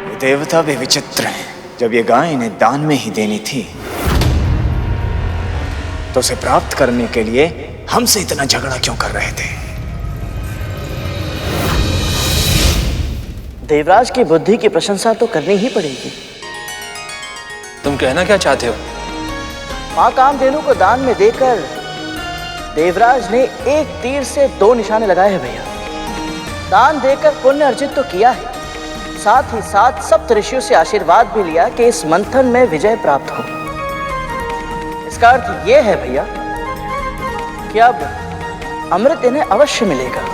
ये देवता भी विचित्र हैं। जब ये गाय इन्हें दान में ही देनी थी तो उसे प्राप्त करने के लिए हमसे इतना झगड़ा क्यों कर रहे थे? देवराज की बुद्धि की प्रशंसा तो करनी ही पड़ेगी। तुम कहना क्या चाहते हो? मां कामधेनु को दान में देकर देवराज ने एक तीर से 2 निशाने लगाए हैं भैया। दान देकर पुण्य अर्जित तो किया है, साथ ही साथ सप्त ऋषियों से आशीर्वाद भी लिया कि इस मंथन में विजय प्राप्त हो। इसका अर्थ यह है भैया कि अब अमृत इन्हें अवश्य मिलेगा।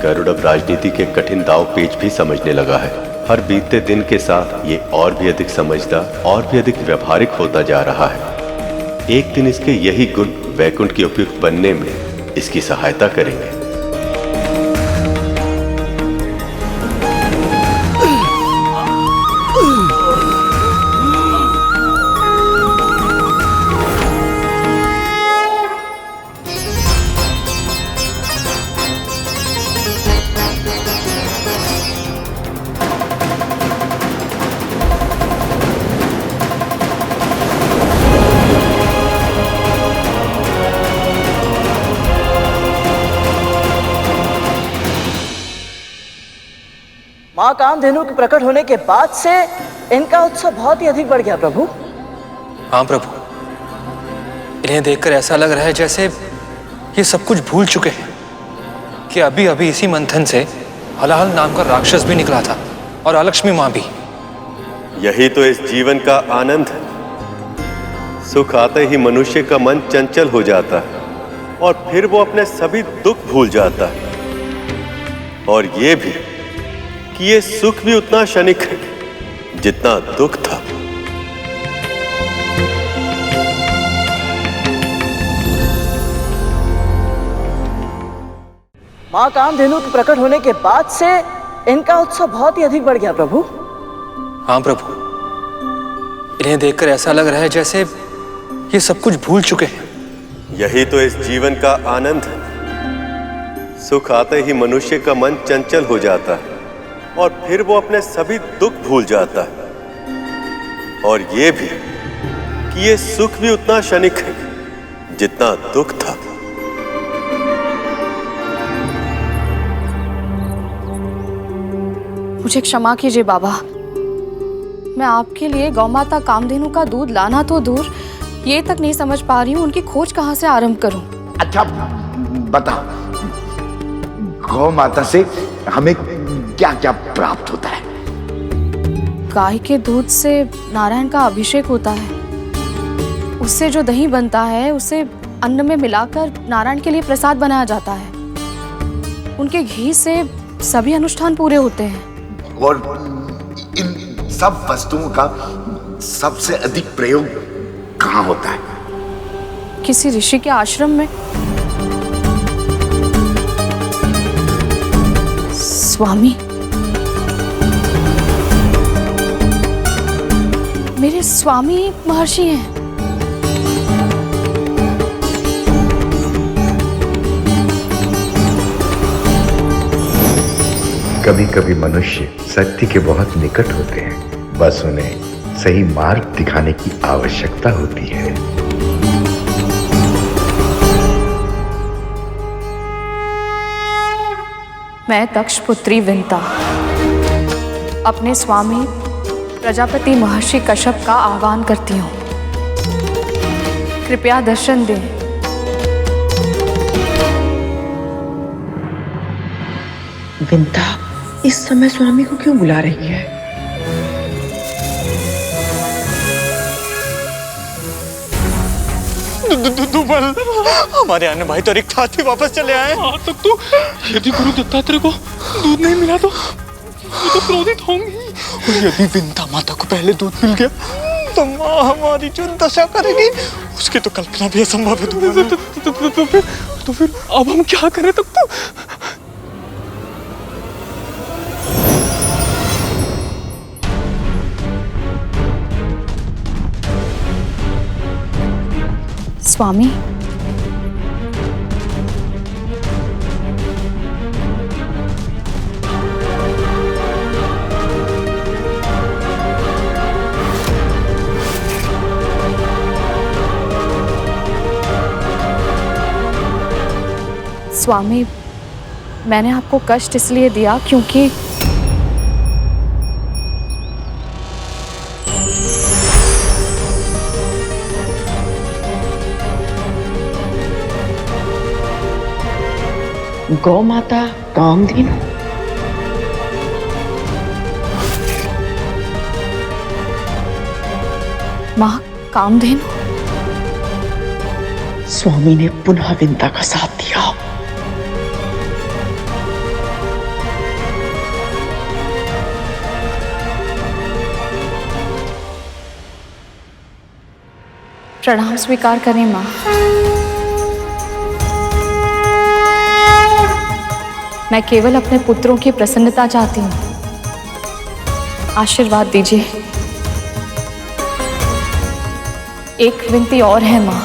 गरुड़ अब राजनीति के कठिन दाव पेच भी समझने लगा है। हर बीतते दिन के साथ ये और भी अधिक समझदार और भी अधिक व्यवहारिक होता जा रहा है। एक दिन इसके यही गुण वैकुंठ के उपयुक्त बनने में इसकी सहायता करेंगे। मां कामधेनु के प्रकट होने के बाद से इनका उत्साह बहुत ही अधिक बढ़ गया प्रभु। हाँ प्रभु, इन्हें देखकर ऐसा लग रहा है जैसे ये सब कुछ भूल चुके हैं कि अभी अभी इसी मंथन से हलाहल नाम का राक्षस भी निकला था और अलक्ष्मी मां भी। यही तो इस जीवन का आनंद है। सुख आते ही मनुष्य का मन चंचल हो जाता है और फिर वो अपने सभी दुख भूल जाता है। और ये भी कि ये सुख भी उतना क्षणिक है जितना दुख था। मां कामधेनु के प्रकट होने के बाद से इनका उत्साह बहुत ही अधिक बढ़ गया प्रभु। हाँ प्रभु, इन्हें देखकर ऐसा लग रहा है जैसे ये सब कुछ भूल चुके हैं। यही तो इस जीवन का आनंद है। सुख आते ही मनुष्य का मन चंचल हो जाता है और फिर वो अपने सभी दुख भूल जाता है। और ये भी कि ये सुख भी उतना क्षणिक है जितना दुख था। मुझे क्षमा कीजिए बाबा, मैं आपके लिए गौमाता कामधेनु का दूध लाना तो दूर, ये तक नहीं समझ पा रही हूँ उनकी खोज कहाँ से आरंभ करूं। अच्छा बता, गौ माता से हमें क्या क्या प्राप्त होता है? गाय के दूध से नारायण का अभिषेक होता है। उससे जो दही बनता है उसे अन्न में मिलाकर नारायण के लिए प्रसाद बनाया जाता है। उनके घी से सभी अनुष्ठान पूरे होते हैं। और इन सब वस्तुओं का सबसे अधिक प्रयोग कहाँ होता है? किसी ऋषि के आश्रम में। स्वामी, मेरे स्वामी महर्षि हैं। कभी कभी मनुष्य सत्य के बहुत निकट होते हैं, बस उन्हें सही मार्ग दिखाने की आवश्यकता होती है। मैं दक्ष पुत्री विंता अपने स्वामी प्रजापति महर्षि कश्यप का आह्वान करती हूँ। कृपया दर्शन दें। विंता इस समय स्वामी को क्यों बुला रही है? दुबल, हमारे अन्य भाई तो रिक्त हाथ भी वापस चले आए। आज तक तो यदि गुरु दत्तात्रेय को दूध नहीं मिला तो वो तो क्रोधित होंगी। और यदि विंता माता को पहले दूध मिल गया तो माँ हमारी जो दशा करेगी उसकी तो कल्पना भी असंभव है। तो फिर अब हम क्या करें? तब तो स्वामी, स्वामी, मैंने आपको कष्ट इसलिए दिया क्योंकि गौ माता कामधेनु। माँ कामधेनु? स्वामी ने पुनः विंता का साथ दिया। प्रणाम स्वीकार करें माँ। मैं केवल अपने पुत्रों की प्रसन्नता चाहती हूँ। आशीर्वाद दीजिए। एक विनती और है माँ।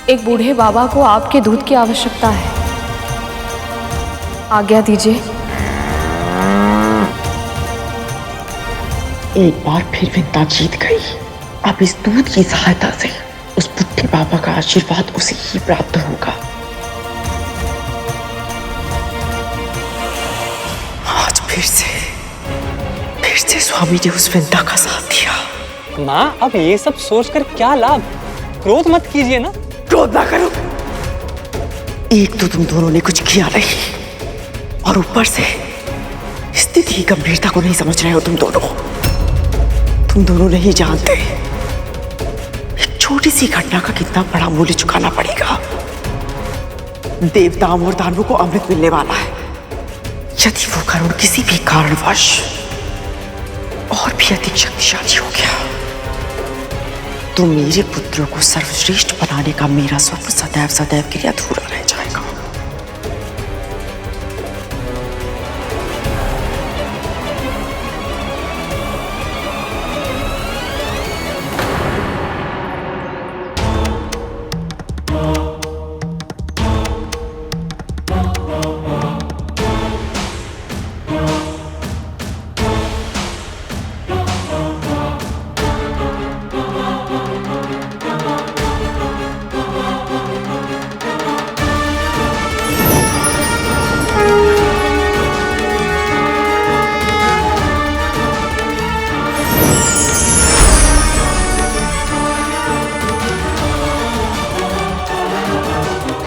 एक बूढ़े बाबा को आपके दूध की आवश्यकता है। आज्ञा दीजिए। एक बार फिर विंता जीत गई। अब इस दूध की सहायता से उस बुढ़े बाबा का आशीर्वाद उसे ही प्राप्त होगा। आज फिर से स्वामी ने उस विंता का साथ दिया। माँ, अब ये सब सोचकर क्या लाभ? क्रोध मत कीजिए ना। क्रोध ना करो। एक तो तुम दोनों ने कुछ किया नहीं और ऊपर से स्थिति की गंभीरता को नहीं समझ रहे हो। तुम दोनों नहीं जानते एक छोटी सी घटना का कितना बड़ा मूल्य चुकाना पड़ेगा। देवताओं और दानवों को अमृत मिलने वाला है। यदि वो करुण किसी भी कारणवश और भी अधिक शक्तिशाली हो गया तो मेरे पुत्रों को सर्वश्रेष्ठ बनाने का मेरा स्वप्न सदैव सदैव के लिए अधूरा रह जाएगा।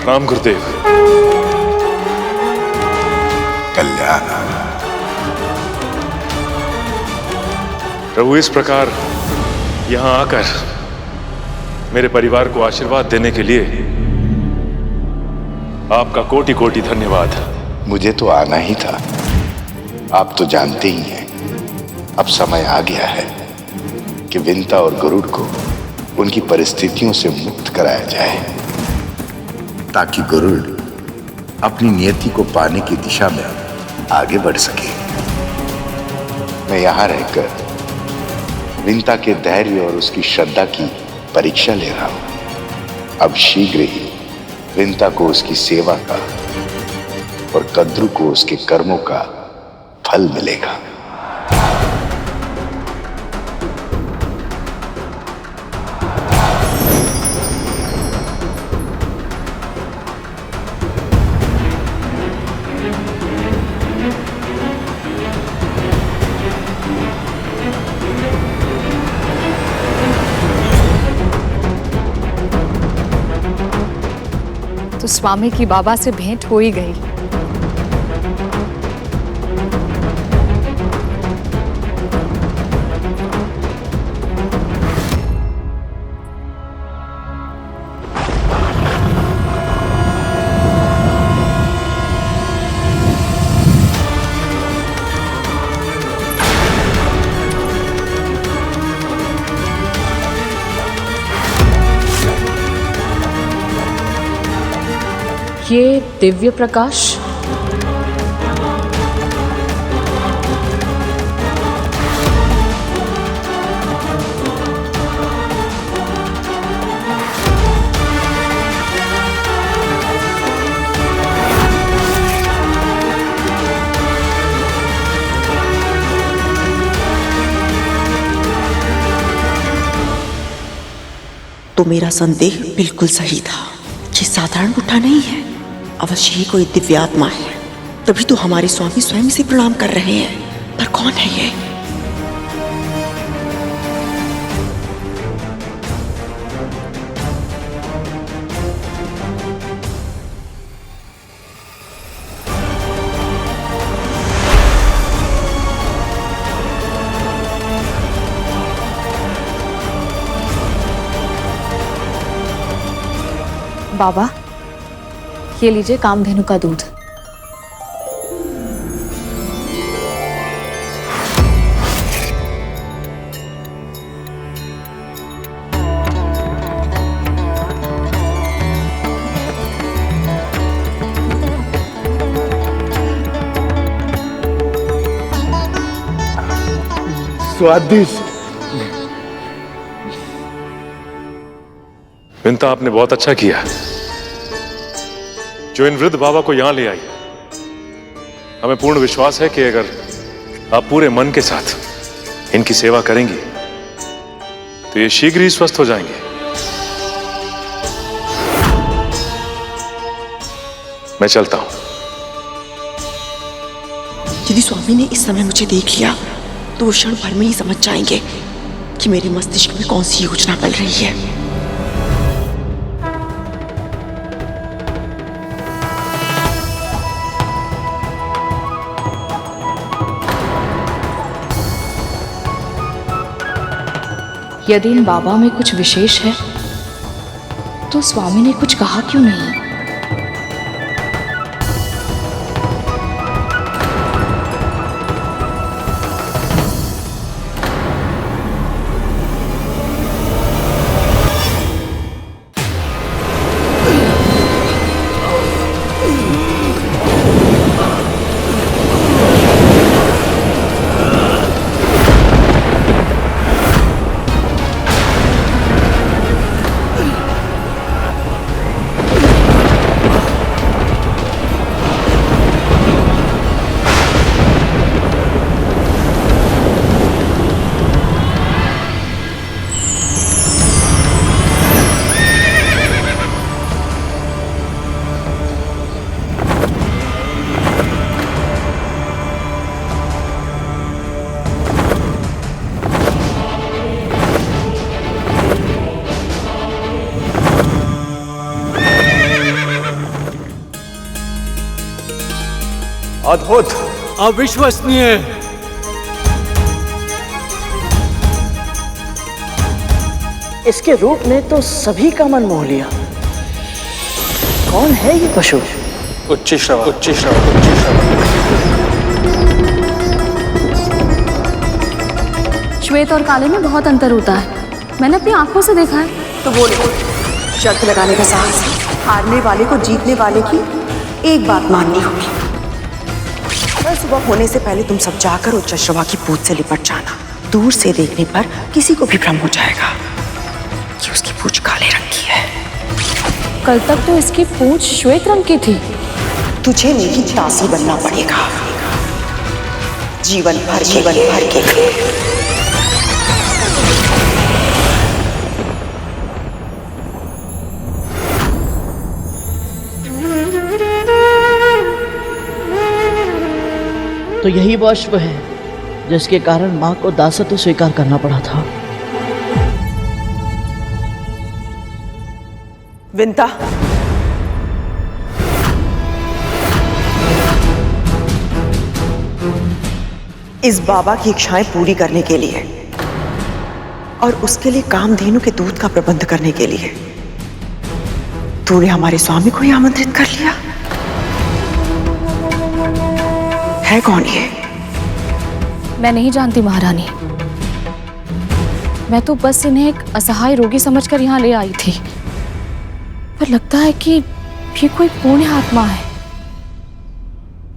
राम गुरुदेव। कल्याण। प्रभु, इस प्रकार यहां आकर मेरे परिवार को आशीर्वाद देने के लिए आपका कोटि कोटि धन्यवाद। मुझे तो आना ही था। आप तो जानते ही हैं, अब समय आ गया है कि विंता और गरुड़ को उनकी परिस्थितियों से मुक्त कराया जाए ताकि गरुड़ अपनी नियति को पाने की दिशा में आगे बढ़ सके। मैं यहां रहकर विंता के धैर्य और उसकी श्रद्धा की परीक्षा ले रहा हूं। अब शीघ्र ही विंता को उसकी सेवा का और कद्रु को उसके कर्मों का फल मिलेगा। तो स्वामी की बाबा से भेंट हो ही गई। ये दिव्य प्रकाश तो मेरा संदेह बिल्कुल सही था। ये साधारण बुड्ढा नहीं है, अवश्य ही कोई दिव्यात्मा है। तभी तो हमारे स्वामी स्वयं से प्रणाम कर रहे हैं। पर कौन है ये? बाबा, ये लीजिए कामधेनु का दूध। स्वादिष्ट। विंता, आपने बहुत अच्छा किया जो इन वृद्ध बाबा को यहां ले आई। हमें पूर्ण विश्वास है कि अगर आप पूरे मन के साथ इनकी सेवा करेंगी तो ये शीघ्र ही स्वस्थ हो जाएंगे। मैं चलता हूं। यदि स्वामी ने इस समय मुझे देख लिया तो वो क्षण भर में ही समझ जाएंगे कि मेरे मस्तिष्क में कौन सी योजना चल रही है। यदि इन बाबा में कुछ विशेष है तो स्वामी ने कुछ कहा क्यों नहीं? अद्भुत, अविश्वसनीय। इसके रूप ने तो सभी का मन मोह लिया। कौन है ये पशु? उच्च श्रवा, उच्च श्रवा, उच्च श्रवा। श्वेत और काले में बहुत अंतर होता है, मैंने अपनी आंखों से देखा है। तो बोले, शर्त लगाने का साहस हारने वाले को जीतने वाले की एक बात माननी होगी। कल सुबह होने से पहले तुम सब जाकर उच्च श्रवा की पूंछ से लिपट जाना। दूर से देखने पर किसी को भी भ्रम हो जाएगा कि उसकी पूंछ काले रंग की है। कल तक तो इसकी पूंछ श्वेत रंग की थी। तुझे मेरी दासी बनना पड़ेगा जीवन भर के लिए। तो यही वो अश्व है जिसके कारण मां को दासत्व स्वीकार करना पड़ा था। विंता, इस बाबा की इच्छाएं पूरी करने के लिए और उसके लिए कामधेनु के दूध का प्रबंध करने के लिए तूने हमारे स्वामी को ही आमंत्रित कर लिया। है कौन ये? मैं नहीं जानती महारानी, मैं तो बस इन्हें एक असहाय रोगी समझकर यहाँ ले आई थी, पर लगता है कि ये कोई पुण्य आत्मा है।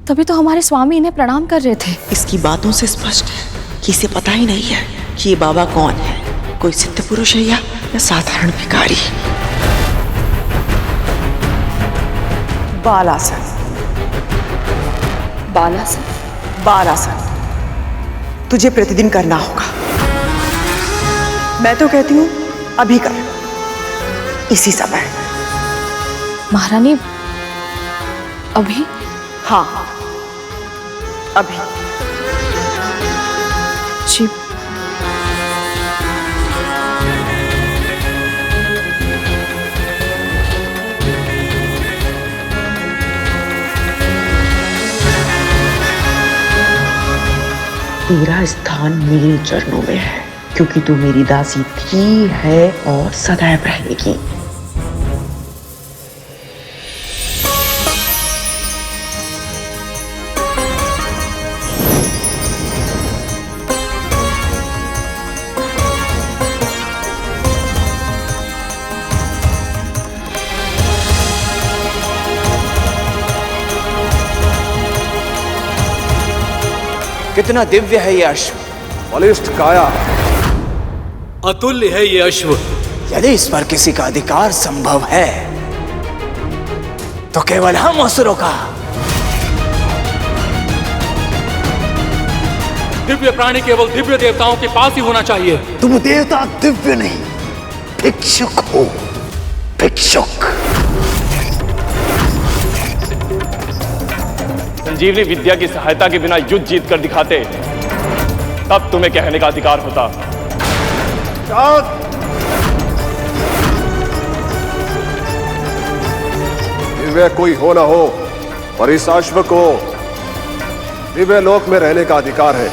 तभी तो हमारे स्वामी इन्हें प्रणाम कर रहे थे। इसकी बातों से स्पष्ट है कि इसे पता ही नहीं है कि ये बाबा कौन है, कोई सिद्ध पुरुष है या साधारण भिखारी। बालासन, बालासन, बालासन तुझे प्रतिदिन करना होगा। मैं तो कहती हूं अभी कर, इसी समय। महारानी अभी? हाँ अभी। जी। तेरा स्थान मेरे चरणों में है, क्योंकि तू मेरी दासी थी, है और सदैव रहेगी। कितना दिव्य है ये अश्व, बलिष्ठ काया, अतुल्य है ये अश्व। यदि इस पर किसी का अधिकार संभव है तो केवल हम असुरों का। दिव्य प्राणी केवल दिव्य देवताओं के पास ही होना चाहिए। तुम देवता दिव्य नहीं, भिक्षुक हो, भिक्षुक। संजीवनी विद्या की सहायता के बिना युद्ध जीत कर दिखाते, तब तुम्हें कहने का अधिकार होता। दिव्य कोई हो ना हो, पर इस अश्व को दिव्य लोक में रहने का अधिकार है।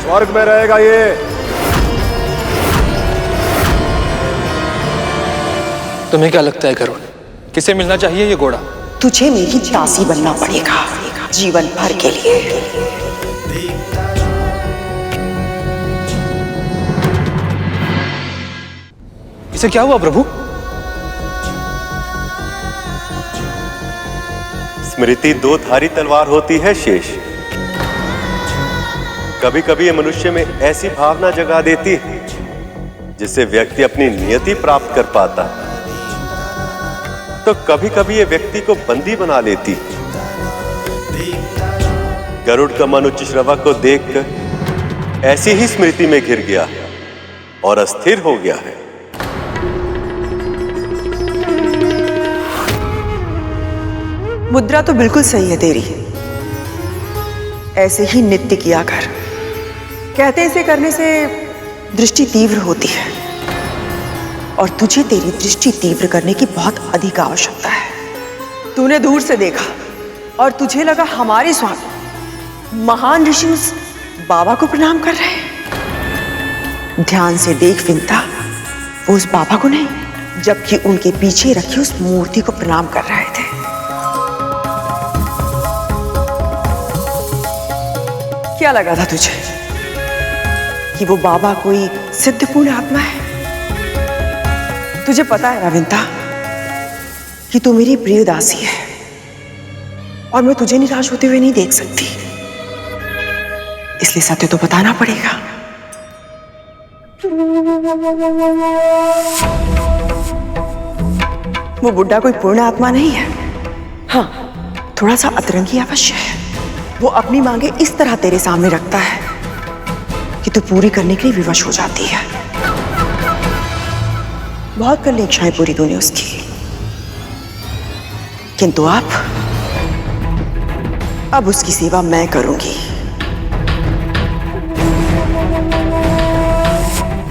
स्वर्ग में रहेगा ये। तुम्हें क्या लगता है गरुड़, किसे मिलना चाहिए ये घोड़ा? तुझे मेरी दासी बनना पड़ेगा जीवन भर के लिए। इसे क्या हुआ प्रभु? स्मृति दो धारी तलवार होती है शेष। कभी कभी ये मनुष्य में ऐसी भावना जगा देती है जिससे व्यक्ति अपनी नियति प्राप्त कर पाता है, तो कभी कभी ये व्यक्ति को बंदी बना लेती है। गरुड़ का मन उच्चश्रवा को देखकर ऐसी ही स्मृति में घिर गया और अस्थिर हो गया है। मुद्रा तो बिल्कुल सही है तेरी। ऐसे ही नित्य किया कर। कहते हैं इसे करने से दृष्टि तीव्र होती है, और तुझे तेरी दृष्टि तीव्र करने की बहुत अधिक आवश्यकता है। तूने दूर से देखा और तुझे लगा हमारे स्वामी महान ऋषि उस बाबा को प्रणाम कर रहे हैं। ध्यान से देख विंता, वो उस बाबा को नहीं, जबकि उनके पीछे रखी उस मूर्ति को प्रणाम कर रहे थे। क्या लगा था तुझे कि वो बाबा कोई सिद्धपूर्ण आत्मा है? तुझे पता है राविंता कि तू मेरी प्रिय दासी है, और मैं तुझे निराश होते हुए नहीं देख सकती, इसलिए सत्य तो बताना पड़ेगा। वो बुड्ढा कोई पूर्ण आत्मा नहीं है। हाँ, थोड़ा सा अतरंगी अवश्य है। वो अपनी मांगे इस तरह तेरे सामने रखता है कि तू पूरी करने के लिए विवश हो जाती है। बहुत कर ली इच्छाएं पूरी तूने उसकी, किंतु अब उसकी सेवा मैं करूंगी,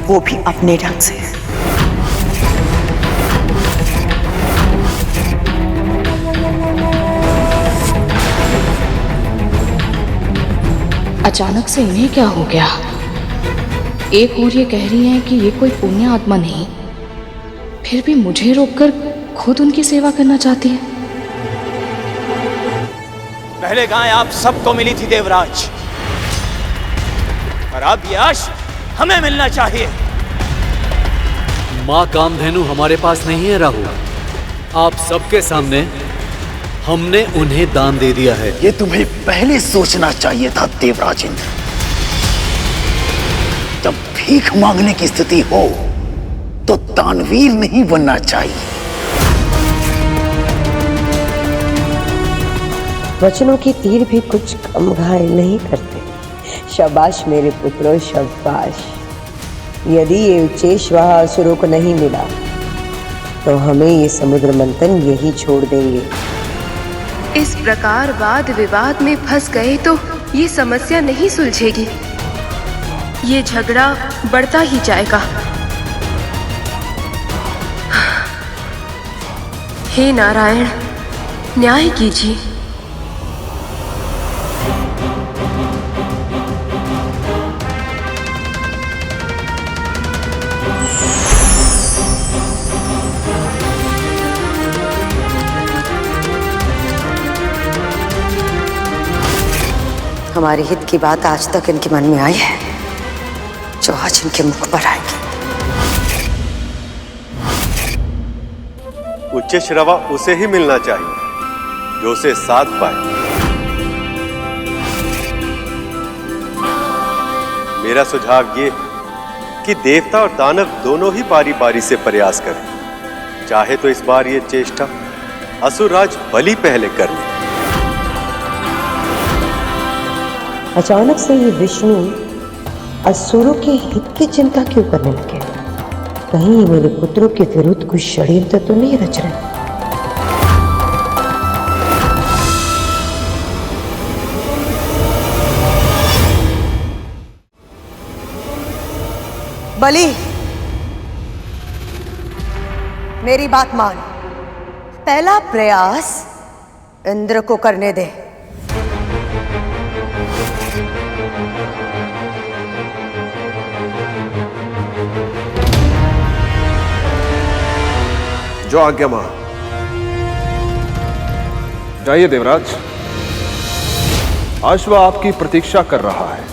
वो भी अपने ढंग से। अचानक से इन्हें क्या हो गया? एक ओर ये कह रही हैं कि ये कोई पुण्य आत्मा नहीं, फिर भी मुझे रोककर खुद उनकी सेवा करना चाहती है। पहले गाय आप सबको मिली थी देवराज, पर अब यश हमें मिलना चाहिए। मां कामधेनु हमारे पास नहीं है राहु। आप सबके सामने हमने उन्हें दान दे दिया है। ये तुम्हें पहले सोचना चाहिए था देवराज इंद्र। जब भीख मांगने की स्थिति हो तो दानवीर नहीं बनना चाहिए। वचनों की तीर भी कुछ कम घायल नहीं करते। शाबाश मेरे पुत्रों, शाबाश। यदि ये उच्चेश वहां असुरों को नहीं मिला तो हमें ये समुद्र मंथन यही छोड़ देंगे। इस प्रकार वाद विवाद में फंस गए तो ये समस्या नहीं सुलझेगी, ये झगड़ा बढ़ता ही जाएगा। हे नारायण, न्याय कीजिए। हमारे हित की बात आज तक इनके मन में आई है, जो आज इनके मुख पर आएगी। उच्च श्रवा उसे ही मिलना चाहिए जो उसे साध पाए। मेरा सुझाव ये कि देवता और दानव दोनों ही बारी बारी से प्रयास करें। चाहे तो इस बार ये चेष्टा असुरराज बलि पहले कर ले। अचानक से ये विष्णु असुरों के हित की चिंता क्यों करने लगे? कहीं मेरे पुत्रों के विरुद्ध कुछ षड्यंत्र तो नहीं रच रहे? बलि, मेरी बात मान। पहला प्रयास इंद्र को करने दे। जो आज्ञा मां। जाइए देवराज, अश्व आपकी प्रतीक्षा कर रहा है।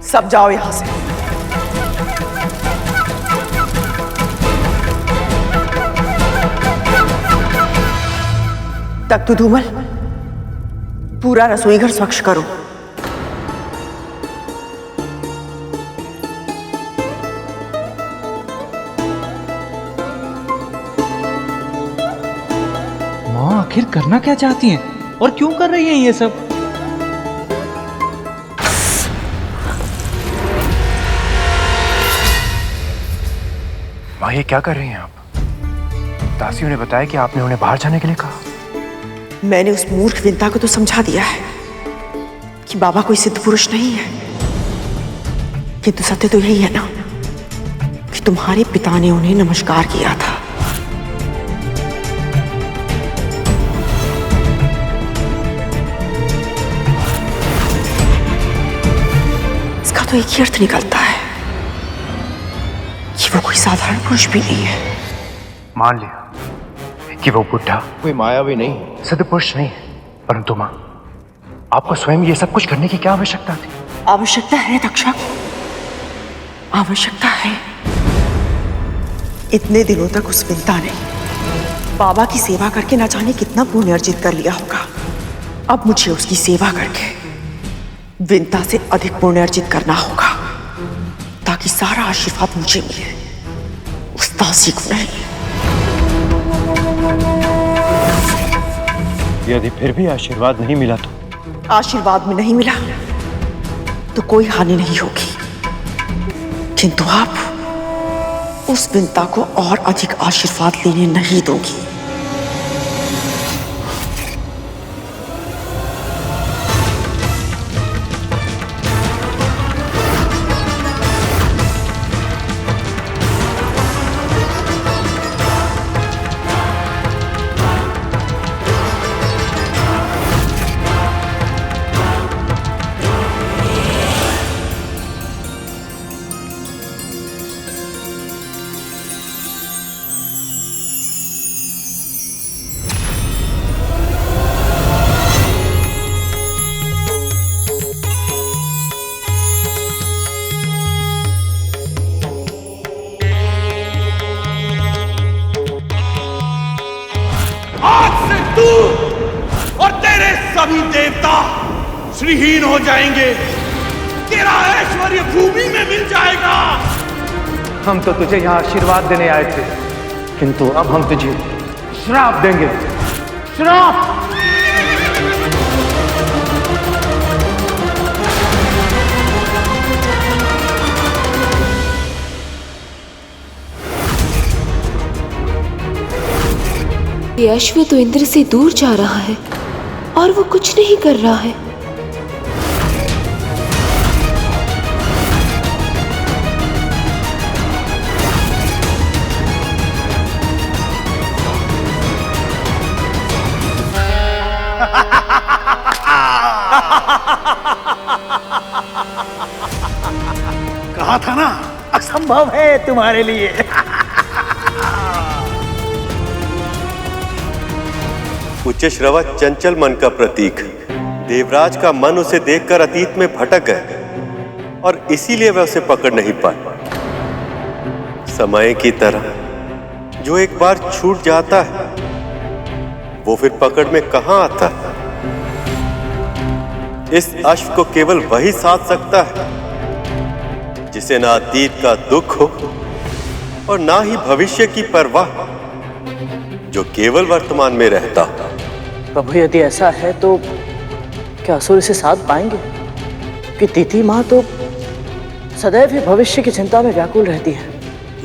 सब जाओ यहां से। तक तू धूमल, पूरा रसोई घर स्वच्छ करो। माँ आखिर करना क्या चाहती हैं और क्यों कर रही हैं ये सब? माँ ये क्या कर रही हैं आप? दासियों ने बताया कि आपने उन्हें बाहर जाने के लिए कहा। मैंने उस मूर्ख विंता को तो समझा दिया है कि बाबा कोई सिद्ध पुरुष नहीं है, किंतु सत्य तो यही है ना कि तुम्हारे पिता ने उन्हें नमस्कार किया था। इसका तो एक ही अर्थ निकलता है कि वो कोई साधारण पुरुष भी नहीं है। मान लिया कि वो बुढ़ा कोई मायावी नहीं, सिद्ध पुरुष नहीं है, परंतु मां, आपको स्वयं ये सब कुछ करने की क्या आवश्यकता थी? आवश्यकता है तक्षक, आवश्यकता है। इतने दिनों तक उस विंता ने बाबा की सेवा करके न जाने कितना पुण्य अर्जित कर लिया होगा। अब मुझे उसकी सेवा करके विंता से अधिक पुण्य अर्जित करना होगा, ताकि सारा आशीर्वाद मुझे मिले, उस दासी को नहीं। यदि फिर भी आशीर्वाद नहीं मिला तो? आशीर्वाद में नहीं मिला तो कोई हानि नहीं होगी, किंतु आप उस विंता को और अधिक आशीर्वाद लेने नहीं दोगी। तू और तेरे सभी देवता श्रीहीन हो जाएंगे। तेरा ऐश्वर्य भूमि में मिल जाएगा। हम तो तुझे यहाँ आशीर्वाद देने आए थे, किंतु अब हम तुझे श्राप देंगे। श्राप! ये अश्व तो इंद्र से दूर जा रहा है और वो कुछ नहीं कर रहा है। कहा था ना, असंभव है तुम्हारे लिए। उच्चश्रवा चंचल मन का प्रतीक। देवराज का मन उसे देखकर अतीत में भटक गया और इसीलिए वह उसे पकड़ नहीं पाया। समय की तरह जो एक बार छूट जाता है वो फिर पकड़ में कहां आता है। इस अश्व को केवल वही साध सकता है जिसे ना अतीत का दुख हो और ना ही भविष्य की परवाह, जो केवल वर्तमान में रहता हो। प्रभु, यदि ऐसा है तो क्या असुर इसे साध पाएंगे? कि तिथि माँ तो सदैव ही भविष्य की चिंता में व्याकुल रहती है।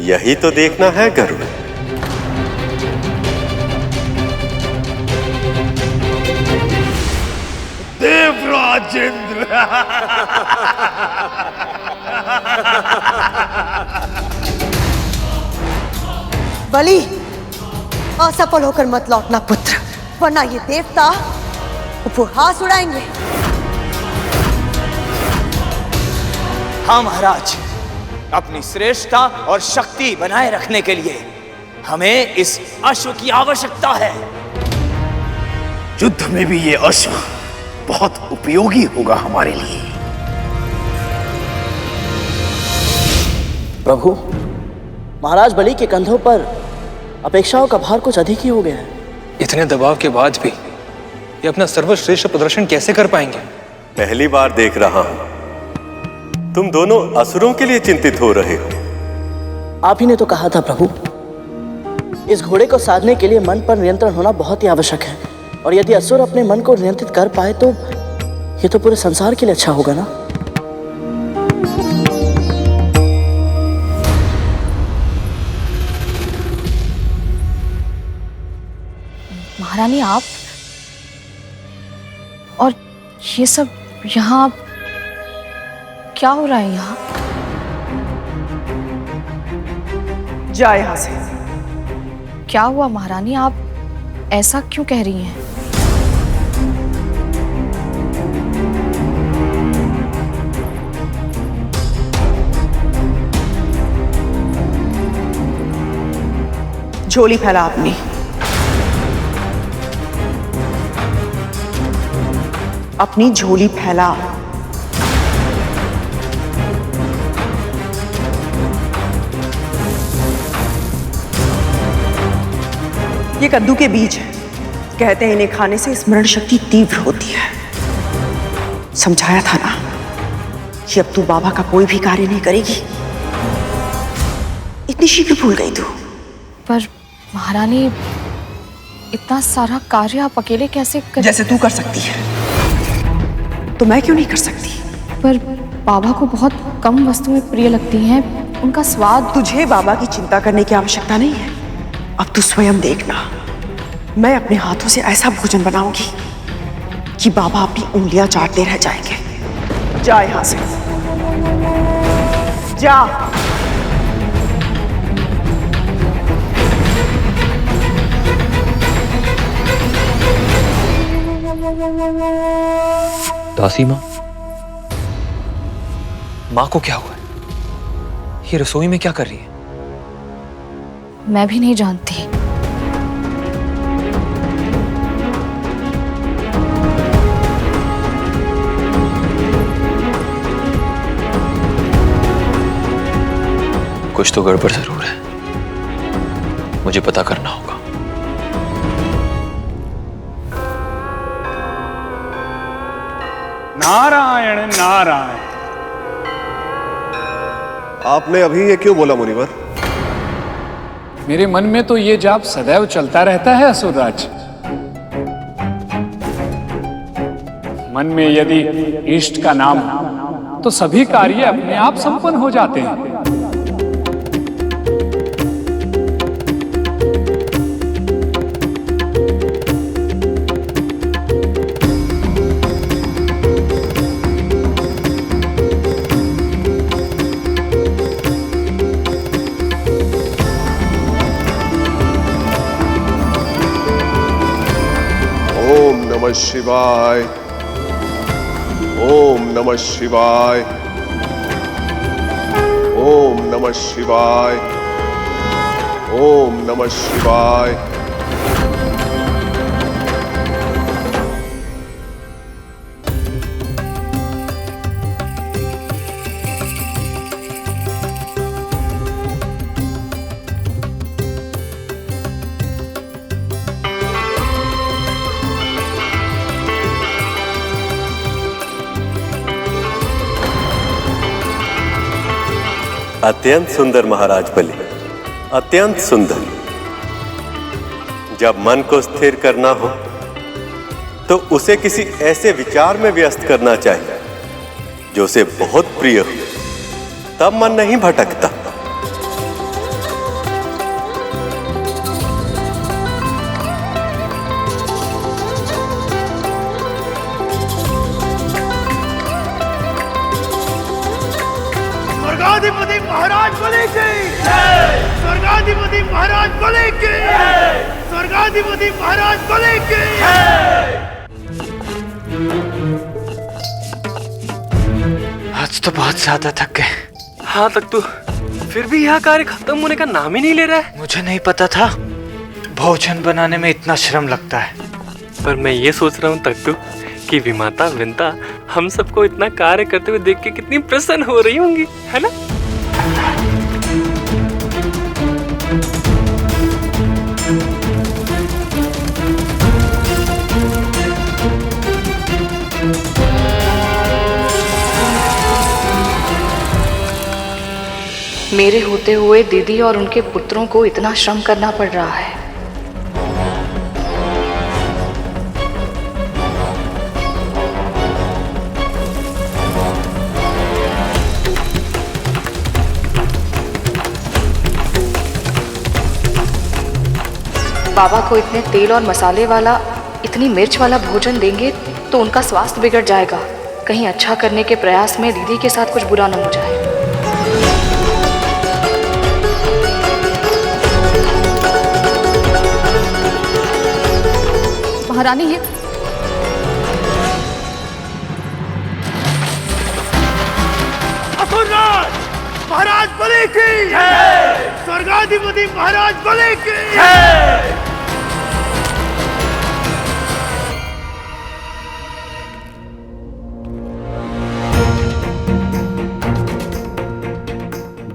यही तो देखना है गरुड़। देवराज इंद्र। बलि, असफल होकर मत लौटना पुत्र, वरना ये देवता उपहास उड़ाएंगे। हाँ महाराज, अपनी श्रेष्ठता और शक्ति बनाए रखने के लिए हमें इस अश्व की आवश्यकता है। युद्ध में भी ये अश्व बहुत उपयोगी होगा हमारे लिए। प्रभु, महाराज बलि के कंधों पर अपेक्षाओं का भार कुछ अधिक ही हो गया है। इतने दबाव के बाद भी ये अपना सर्वश्रेष्ठ प्रदर्शन कैसे कर पाएंगे? पहली बार देख रहा हूं तुम दोनों असुरों के लिए चिंतित हो रहे हो। आप ही ने तो कहा था प्रभु, इस घोड़े को साधने के लिए मन पर नियंत्रण होना बहुत ही आवश्यक है, और यदि असुर अपने मन को नियंत्रित कर पाए तो ये तो पूरे संसार के लिए अच्छा होगा ना। महारानी, आप और ये सब यहाँ क्या हो रहा है? यहाँ जा यहाँ से। क्या हुआ महारानी, आप ऐसा क्यों कह रही हैं? झोली फैला अपनी। अपनी झोली फैला। ये कद्दू के बीज है, कहते हैं इन्हें खाने से स्मरण शक्ति तीव्र होती है। समझाया था ना कि अब तू बाबा का कोई भी कार्य नहीं करेगी। इतनी शीघ्र भूल गई तू? पर महारानी, इतना सारा कार्य आप अकेले कैसे कर? जैसे तू कर सकती है तो मैं क्यों नहीं कर सकती? पर बाबा को बहुत कम वस्तुएं प्रिय लगती हैं, उनका स्वाद। तुझे बाबा की चिंता करने की आवश्यकता नहीं है। अब तू स्वयं देखना, मैं अपने हाथों से ऐसा भोजन बनाऊंगी कि बाबा अपनी उंगलियां चाटते रह जाएंगे। जा यहां से, जा। दासी माँ, माँ को क्या हुआ है? ये रसोई में क्या कर रही है? मैं भी नहीं जानती। कुछ तो गड़बड़ जरूर है, मुझे पता करना होगा। नारायण नारायण। आपने अभी ये क्यों बोला मुनिवर? मेरे मन में तो ये जाप सदैव चलता रहता है असुरराज। मन में यदि इष्ट का नाम तो सभी कार्य अपने आप संपन्न हो जाते हैं। ओम नमः शिवाय, ओम नमः शिवाय, ओम नमः शिवाय, ओम नमः शिवाय। अत्यंत सुंदर महाराज बलि, अत्यंत सुंदर। जब मन को स्थिर करना हो तो उसे किसी ऐसे विचार में व्यस्त करना चाहिए जो उसे बहुत प्रिय हो, तब मन नहीं भटकता। स्वर्गाधिपति महाराज बलि की जय, स्वर्गाधिपति महाराज बलि की जय, स्वर्गाधिपति महाराज बलि की जय। आज तो बहुत ज्यादा थक गए। हाँ तक तू फिर भी यह कार्य खत्म होने का नाम ही नहीं ले रहा है। मुझे नहीं पता था भोजन बनाने में इतना श्रम लगता है। पर मैं ये सोच रहा हूँ तक तू कि विमाता विंता हम सबको इतना कार्य करते हुए देख के कितनी प्रसन्न हो रही होंगी, है ना? मेरे होते हुए दीदी और उनके पुत्रों को इतना श्रम करना पड़ रहा है। बाबा को इतने तेल और मसाले वाला, इतनी मिर्च वाला भोजन देंगे तो उनका स्वास्थ्य बिगड़ जाएगा। कहीं अच्छा करने के प्रयास में दीदी के साथ कुछ बुरा न हो जाए। महारानी ये असुरराज महाराज बलि की जय, स्वर्गाधिपति महाराज बलि की जय।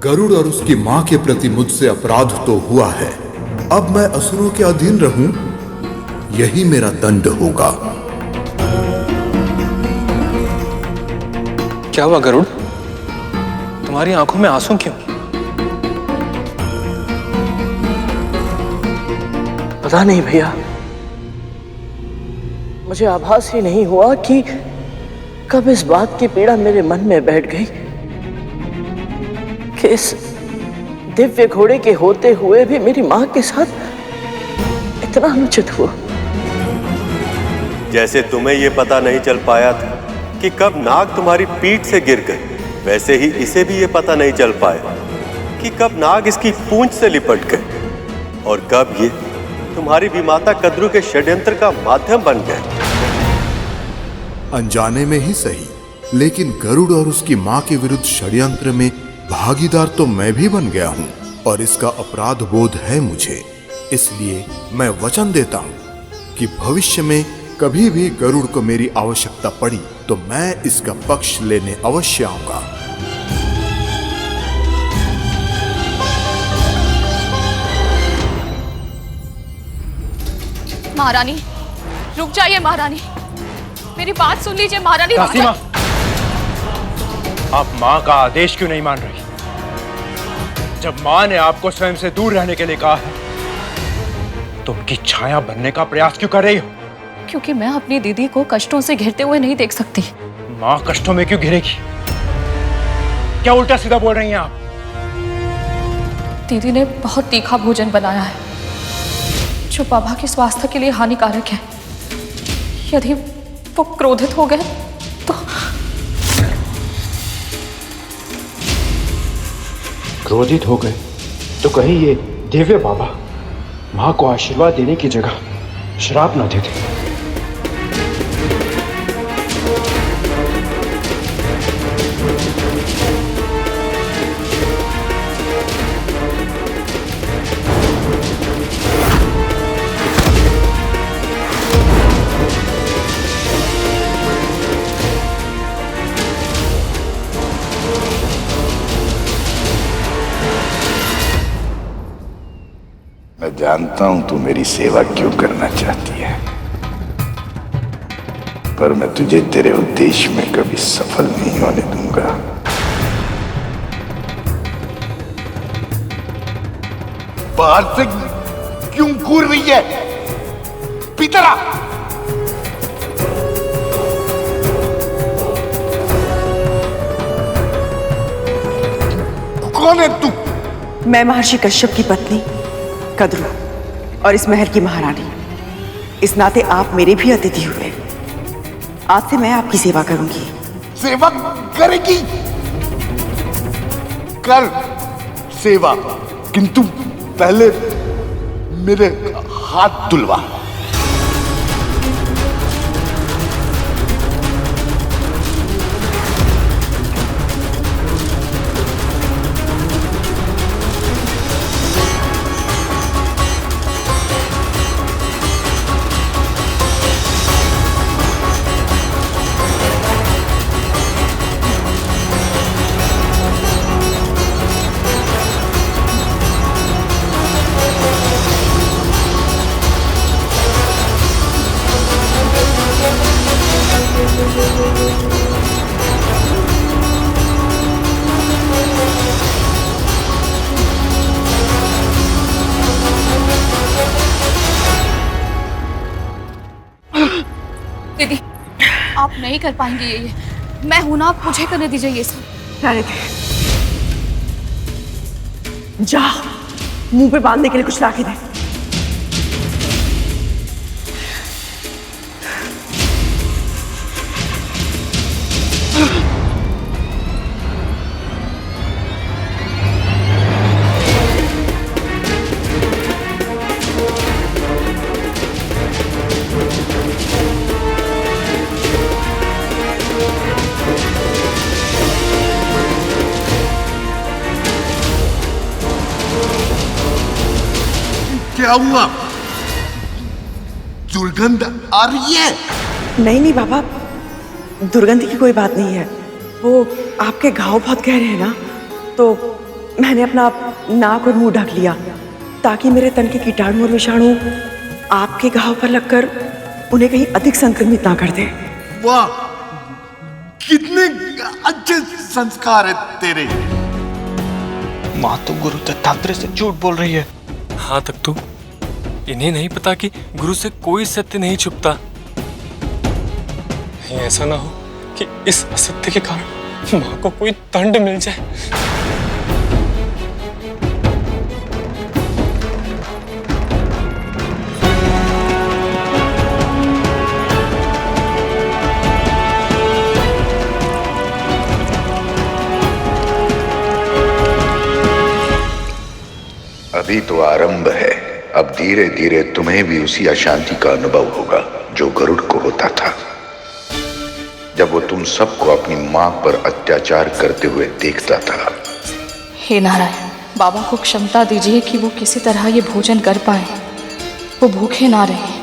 गरुड़ और उसकी मां के प्रति मुझसे अपराध तो हुआ है, अब मैं असुरों के अधीन रहूं, यही मेरा दंड होगा। क्या हुआ गरुड़? तुम्हारी आंखों में आंसू क्यों? पता नहीं भैया, मुझे आभास ही नहीं हुआ कि कब इस बात की पीड़ा मेरे मन में बैठ गई कि इस दिव्य घोड़े के होते हुए भी मेरी मां के साथ इतना अनुचित हुआ। जैसे तुम्हें यह पता नहीं चल पाया था कि कब नाग तुम्हारी पीठ से गिर गए, वैसे ही इसे भी यह पता नहीं चल पाया कि कब नाग इसकी पूंछ से लिपट गए और कब ये तुम्हारी विमाता कद्रू के षड्यंत्र का माध्यम बन गए। अनजाने में ही सही, लेकिन गरुड़ और उसकी मां के विरुद्ध षड्यंत्र में भागीदार तो मैं भी बन गया हूं और इसका अपराध बोध है मुझे। इसलिए मैं वचन देता हूं कि भविष्य में कभी भी गरुड़ को मेरी आवश्यकता पड़ी तो मैं इसका पक्ष लेने अवश्य आऊंगा। महारानी रुक जाइए। महारानी मेरी बात सुन लीजिए। महारानी आप माँ का आदेश क्यों नहीं मान रही? जब माँ ने आपको स्वयं से दूर रहने के लिए कहा है, तो उनकी छाया बनने का प्रयास क्यों कर रही हो? क्योंकि मैं अपनी दीदी को कष्टों से घिरते हुए नहीं देख सकती। माँ कष्टों में क्यों घिरेगी? क्या उल्टा सीधा बोल रही हैं आप? दीदी ने बहुत तीखा भोजन बनाया है जो बाबा के स्वास्थ्य के लिए हानिकारक है। यदि वो क्रोधित हो गए तो। क्रोधित हो गए तो कहीं ये दिव्य बाबा माँ को आशीर्वाद देने की जगह श्राप न देते। मैं जानता हूं तू मेरी सेवा क्यों करना चाहती है, पर मैं तुझे तेरे उद्देश्य में कभी सफल नहीं होने दूंगा। बाहर से क्यों घूर रही है? पीतरा! कौन है तू? मैं महर्षि कश्यप की पत्नी कद्रू और इस महल की महारानी। इस नाते आप मेरे भी अतिथि हुए। आज से मैं आपकी सेवा करूंगी। सेवा करेगी? कर सेवा, किंतु पहले मेरे हाथ धुलवा। दीदी आप नहीं कर पाएंगे ये। मैं हूं ना, आप मुझे करने दीजिए ये सब। रहने दे। जा मुंह पे बांधने के लिए कुछ लाके दे। क्या हुआ? दुर्गंध आ रही है? नहीं बाबा, दुर्गंध की कोई बात नहीं है। वो आपके घाव बहुत गहरे हैं ना, तो मैंने अपना नाक और मुंह ढक लिया ताकि मेरे तन के कीटाणु और विषाणु आपके घाव पर लगकर उन्हें कहीं अधिक संक्रमित ना कर दे। वाह, कितने अच्छे संस्कार है तेरे। माँ तो गुरु दत्तात्रेय से झूठ बोल रही है। हाँ तक तो इन्हें नहीं पता कि गुरु से कोई सत्य नहीं छुपता। कहीं ऐसा ना हो कि इस असत्य के कारण माँ को कोई दंड मिल जाए। अभी तो आरंभ है। अब धीरे धीरे तुम्हें भी उसी अशांति का अनुभव होगा जो गरुड़ को होता था, जब वो तुम सबको अपनी मां पर अत्याचार करते हुए देखता था। हे नारायण, बाबा को क्षमता दीजिए कि वो किसी तरह ये भोजन कर पाए, वो भूखे ना रहे।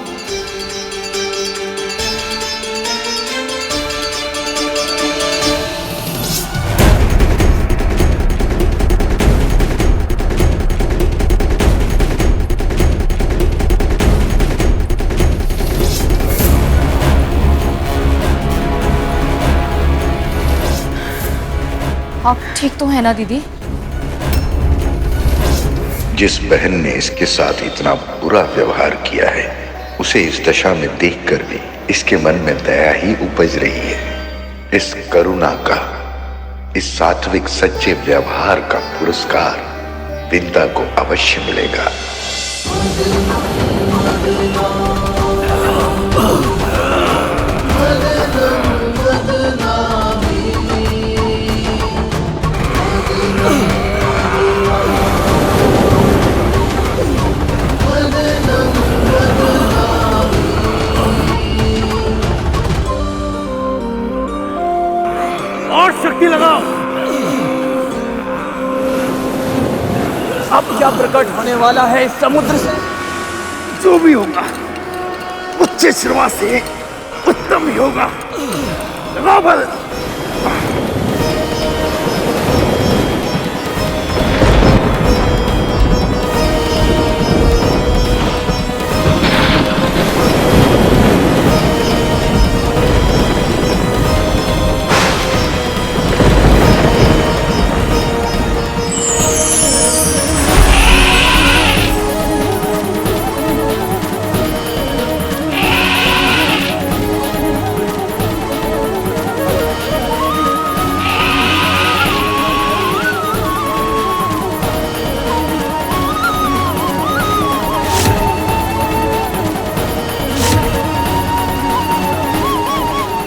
आप ठीक तो है ना दीदी? जिस बहन ने इसके साथ इतना बुरा व्यवहार किया है, उसे इस दशा में देखकर भी इसके मन में दया ही उपज रही है। इस करुणा का, इस सात्विक सच्चे व्यवहार का पुरस्कार विंता को अवश्य मिलेगा। और शक्ति लगाओ। अब क्या प्रकट होने वाला है इस समुद्र से? जो भी होगा उच्च श्रवा से उत्तम ही होगा। लगाओ बल।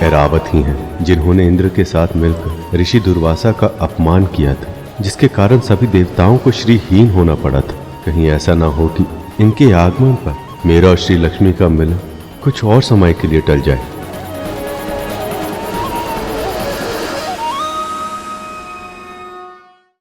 ऐरावत ही हैं जिन्होंने इंद्र के साथ मिलकर ऋषि दुर्वासा का अपमान किया था, जिसके कारण सभी देवताओं को श्रीहीन होना पड़ा था। कहीं ऐसा ना हो कि इनके आगमन पर मेरा और श्री लक्ष्मी का मिलन कुछ और समय के लिए टल जाए।